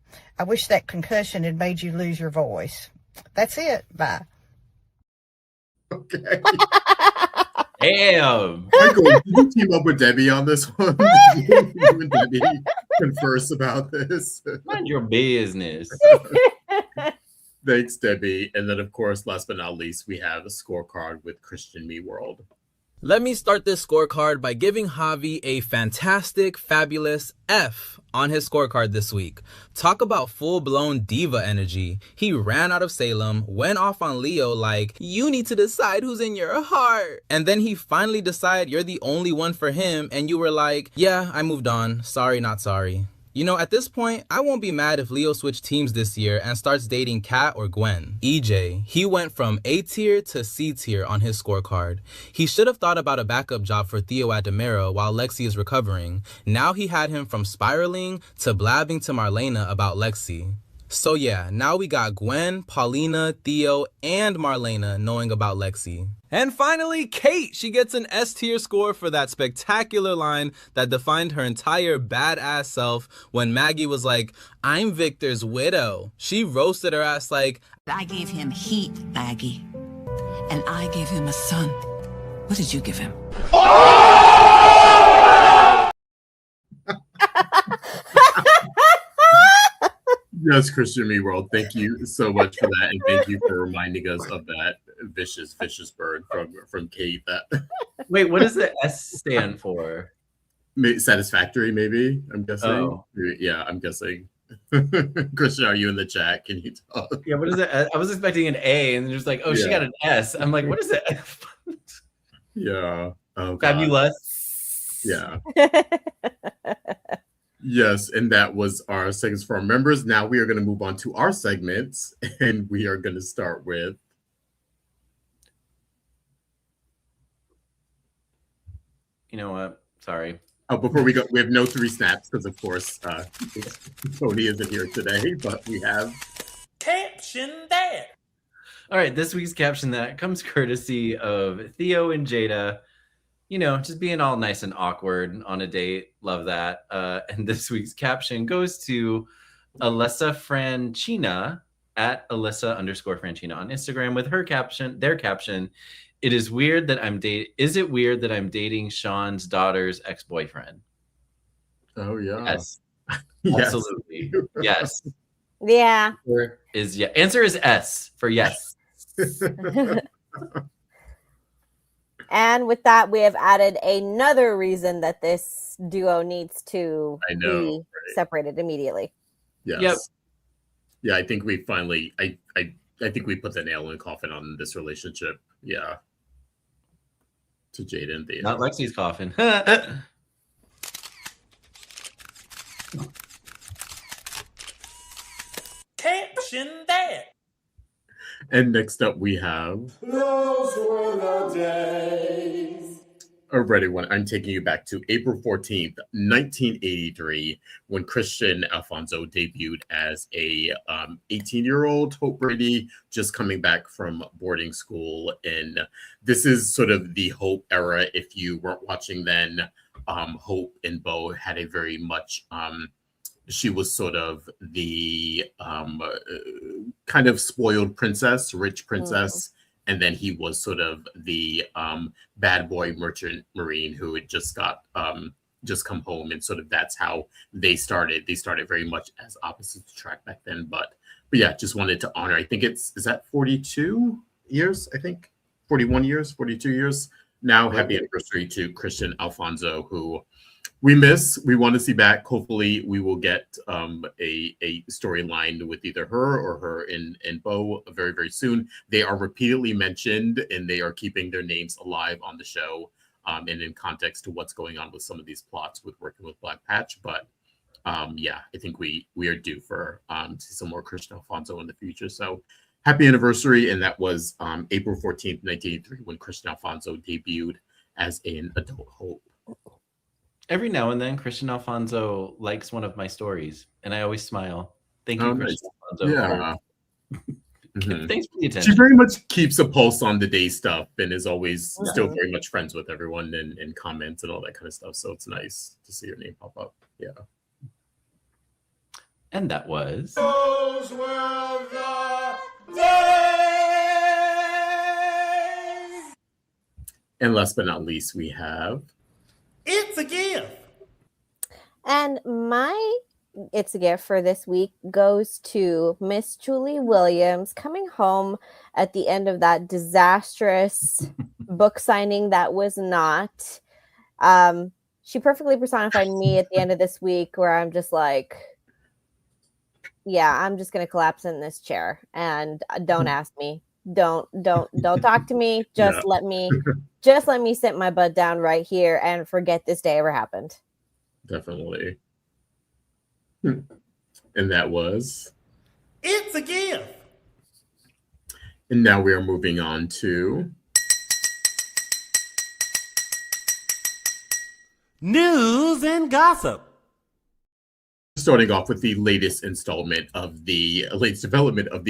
Speaker 7: I wish that concussion had made you lose your voice. That's it. Bye.
Speaker 2: Okay.
Speaker 3: Damn.
Speaker 2: Michael, did you team up with Debbie on this one? You and Debbie converse about this.
Speaker 3: Mind your business.
Speaker 2: Thanks, Debbie. And then, of course, last but not least, we have a scorecard with Christian Me World.
Speaker 8: Let me start this scorecard by giving Javi a fantastic, fabulous F on his scorecard this week. Talk about full-blown diva energy. He ran out of Salem, went off on Leo like, you need to decide who's in your heart. And then he finally decided you're the only one for him, and you were like, yeah, I moved on. Sorry, not sorry. You know, at this point, I won't be mad if Leo switched teams this year and starts dating Kat or Gwen. EJ, he went from A tier to C tier on his scorecard. He should have thought about a backup job for Theo at DiMera while Lexi is recovering. Now he had him from spiraling to blabbing to Marlena about Lexi. So yeah, now we got Gwen, Paulina, Theo, and Marlena knowing about Lexi. And finally, Kate! She gets an S tier score for that spectacular line that defined her entire badass self when Maggie was like, I'm Victor's widow. She roasted her ass like,
Speaker 9: I gave him heat, Maggie. And I gave him a son. What did you give him?
Speaker 2: Yes, Christian Me World. Thank you so much for that, and thank you for reminding us of that vicious bird from Kate. That
Speaker 3: Wait, what does the S stand for?
Speaker 2: Satisfactory, maybe. I'm guessing.
Speaker 3: Oh.
Speaker 2: Yeah, I'm guessing. Christian, are you in the chat? Can you talk?
Speaker 3: Yeah, what is it? I was expecting an A, and just like, oh, she got an S. I'm like, what is it?
Speaker 2: Yeah. Oh, God.
Speaker 3: Fabulous.
Speaker 2: Yeah. Yes, and that was our segments for our members. Now we are going to move on to our segments, and we are going to start with.
Speaker 3: You know what? Sorry.
Speaker 2: Oh, before we go, we have no 3 snaps because, of course, Tony isn't here today, but we have
Speaker 1: Caption that.
Speaker 3: All right, this week's caption that comes courtesy of Theo and Jada. You know, just being all nice and awkward on a date. Love that. And this week's caption goes to Alyssa Franchina at Alyssa_Franchina on Instagram with their caption. Is it weird that I'm dating Sean's daughter's ex-boyfriend?
Speaker 2: Oh yeah.
Speaker 3: Yes.
Speaker 2: Yes.
Speaker 3: Absolutely. Yes.
Speaker 4: Yeah.
Speaker 3: Answer is S for yes.
Speaker 4: And with that, we have added another reason that this duo needs to be separated immediately.
Speaker 2: Yes.
Speaker 3: Yep.
Speaker 2: Yeah, I think we finally I think we put the nail in the coffin on this relationship. Yeah. To Jada and Theo.
Speaker 3: Not Lexi's coffin.
Speaker 1: Caption that.
Speaker 2: And next up we have
Speaker 1: Those were the days.
Speaker 2: already one. I'm taking you back to April 14th, 1983, when Christian Alfonso debuted as a 18-year-old Hope Brady, just coming back from boarding school. And this is sort of the Hope era. If you weren't watching then, Hope and Bo had a very much she was sort of the kind of spoiled princess, rich princess. And then he was sort of the bad boy merchant marine who had just come home. And sort of that's how they started. They started very much as opposites attract back then. But yeah, just wanted to honor. I think is that 42 years? I think 41 years, 42 years now. Happy anniversary to Christian Alfonso, who we miss. We want to see back. Hopefully we will get a storyline with either her or her and Bo very, very soon. They are repeatedly mentioned and they are keeping their names alive on the show and in context to what's going on with some of these plots with working with Black Patch. But yeah, I think we are due for to see some more Christian Alfonso in the future. So happy anniversary. And that was April 14th, 1983, when Christian Alfonso debuted as an adult Hope.
Speaker 3: Every now and then, Christian Alfonso likes one of my stories, and I always smile. Thank you, Christian Alfonso.
Speaker 2: Yeah.
Speaker 3: Thanks for the attention.
Speaker 2: She very much keeps a pulse on the day stuff and is always still very much friends with everyone and comments and all that kind of stuff. So it's nice to see her name pop up. Yeah.
Speaker 3: And that was...
Speaker 1: Those were the days.
Speaker 2: And last but not least, we have...
Speaker 1: It's a gift.
Speaker 4: And my It's a Gift for this week goes to Miss Julie Williams, coming home at the end of that disastrous book signing that was not. She perfectly personified me at the end of this week, where I'm just like, yeah, I'm just gonna collapse in this chair, and don't ask me. Don't talk to me. Just let me sit my butt down right here and forget this day ever happened.
Speaker 2: Definitely. And that was...
Speaker 1: It's a gift.
Speaker 2: And now we are moving on to...
Speaker 1: News and gossip.
Speaker 2: Starting off with the latest development of the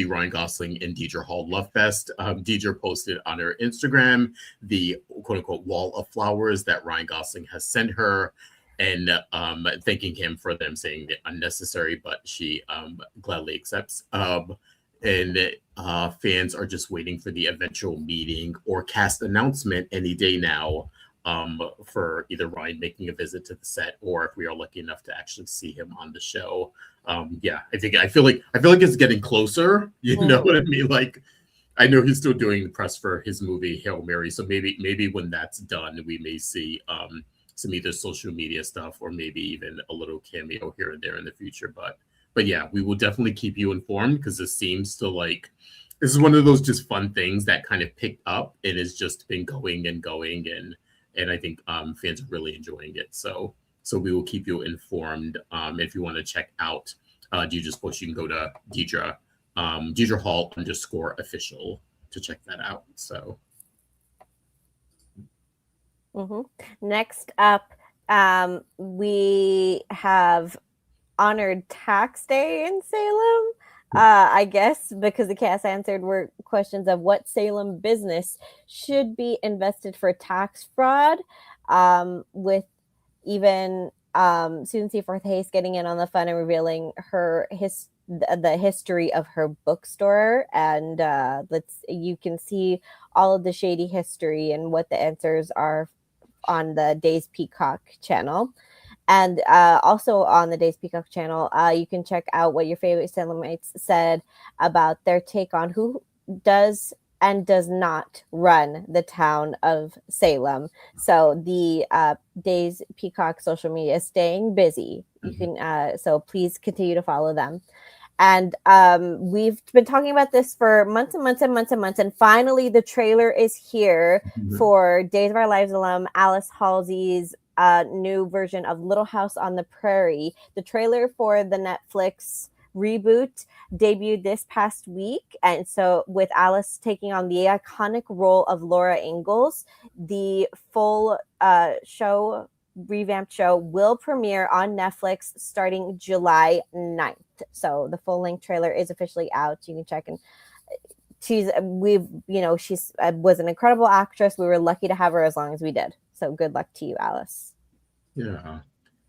Speaker 2: Ryan Gosling and Deidre Hall Love Fest. Deidre posted on her Instagram the quote unquote wall of flowers that Ryan Gosling has sent her, and thanking him for them saying they're unnecessary, but she gladly accepts. And fans are just waiting for the eventual meeting or cast announcement any day now. For either Ryan making a visit to the set, or if we are lucky enough to actually see him on the show. Yeah, I feel like it's getting closer. You know what I mean? Like, I know he's still doing the press for his movie Hail Mary, so maybe when that's done, we may see some either social media stuff or maybe even a little cameo here and there in the future. But yeah, we will definitely keep you informed, because this seems to like this is one of those just fun things that kind of picked up and has just been going and going, and I think fans are really enjoying it. So we will keep you informed. If you want to check out Deidre's post, you can go to Deidre Hall _official to check that out. So
Speaker 4: next up, we have honored tax day in Salem. I guess because the cast answered were questions of what Salem business should be invested for tax fraud, with even Susan Seaforth Hayes getting in on the fun and revealing the history of her bookstore, and you can see all of the shady history and what the answers are on the Days Peacock channel. And also on the Days Peacock channel, you can check out what your favorite Salemites said about their take on who does and does not run the town of Salem. So the Days Peacock social media is staying busy. You can so please continue to follow them. And we've been talking about this for months and months and months and months. And finally, the trailer is here for Days of Our Lives alum Alice Halsey's new version of Little House on the Prairie. The trailer for the Netflix reboot debuted this past week, and so with Alice taking on the iconic role of Laura Ingalls, the full revamped show will premiere on Netflix starting July 9th. So the full length trailer is officially out. You can check, and she was an incredible actress. We were lucky to have her as long as we did. So good luck to you, Alice.
Speaker 2: Yeah.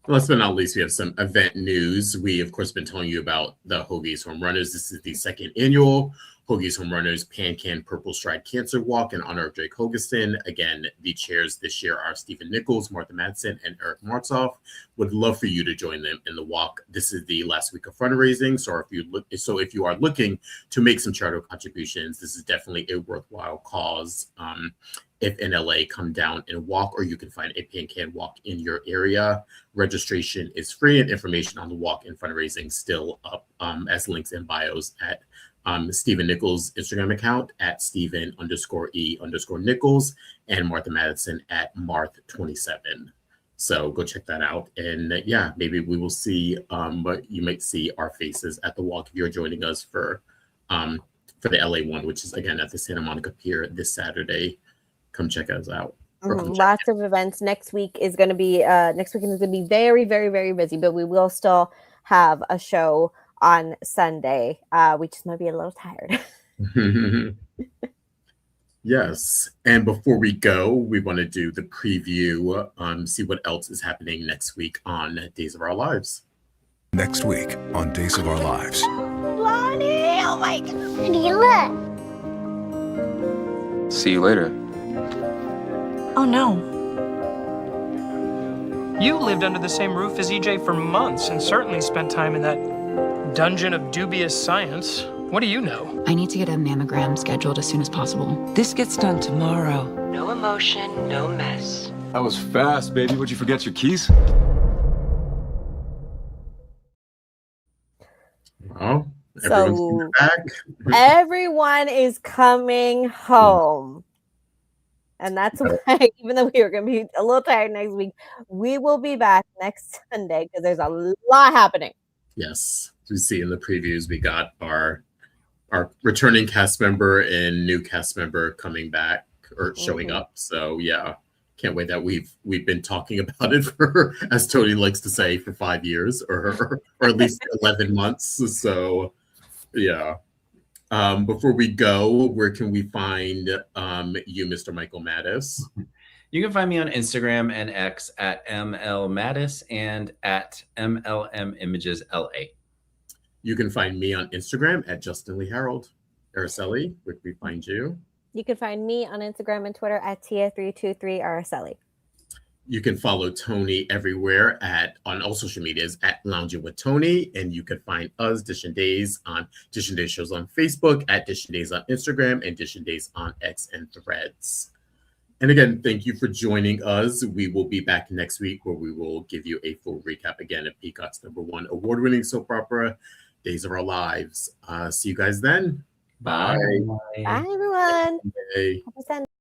Speaker 2: Last but not least, we have some event news. We, of course, been telling you about the Hoagie's Home Runners. This is the second annual Hoagie's Home Runners Pan-Can Purple Stride Cancer Walk in honor of Drake Hogeston. Again, the chairs this year are Stephen Nichols, Martha Madsen, and Eric Martzoff. Would love for you to join them in the walk. This is the last week of fundraising. So if you are looking to make some charitable contributions, this is definitely a worthwhile cause. If in LA, come down and walk, or you can find a Pan-Can walk in your area. Registration is free, and information on the walk and fundraising still up as links in bios at Stephen Nichols' Instagram account at Stephen_E_Nichols and Martha Madison at Marth27. So go check that out. And maybe we will see, but you might see our faces at the walk if you're joining us for the LA one, which is again at the Santa Monica Pier this Saturday. Come check us out.
Speaker 4: Lots of events. Next week is going to be very, very, very busy, but we will still have a show on Sunday. We just might be a little tired.
Speaker 2: Yes. And before we go, we want to do the preview, see what else is happening next week on Days of Our Lives.
Speaker 10: Next week on Days of Our Lives.
Speaker 11: Lonnie, oh my God. You look.
Speaker 12: See you later.
Speaker 11: Oh no.
Speaker 13: You lived under the same roof as EJ for months and certainly spent time in that dungeon of dubious science. What do you know?
Speaker 14: I need to get a mammogram scheduled as soon as possible.
Speaker 15: This gets done tomorrow. No emotion, no mess.
Speaker 12: That was fast, baby. Would you forget your keys?
Speaker 2: Well,
Speaker 4: so everyone is coming home. And that's why, even though we were going to be a little tired next week, we will be back next Sunday because there's a lot happening.
Speaker 2: Yes. We see in the previews, we got our returning cast member and new cast member coming back or showing up. So yeah, can't wait that we've been talking about it for, as Tony likes to say, for 5 years or at least 11 months. So yeah. Before we go, where can we find you, Mr. Michael Mattis?
Speaker 3: You can find me on Instagram and X at MLMattis and at MLMImagesLA.
Speaker 2: You can find me on Instagram at Justin Lee Hareld. Araceli, where can we find you?
Speaker 4: You can find me on Instagram and Twitter at Tia323Araceli.
Speaker 2: You can follow Tony everywhere on all social medias at Lounging with Tony. And you can find us, Dishin Days, on Dishin Days shows on Facebook, at Dishin Days on Instagram, and Dishin Days on X and Threads. And again, thank you for joining us. We will be back next week where we will give you a full recap again of Peacock's #1 award-winning soap opera, Days of Our Lives. See you guys then. Bye.
Speaker 4: Bye, everyone.
Speaker 2: Hey.
Speaker 4: Happy Sunday.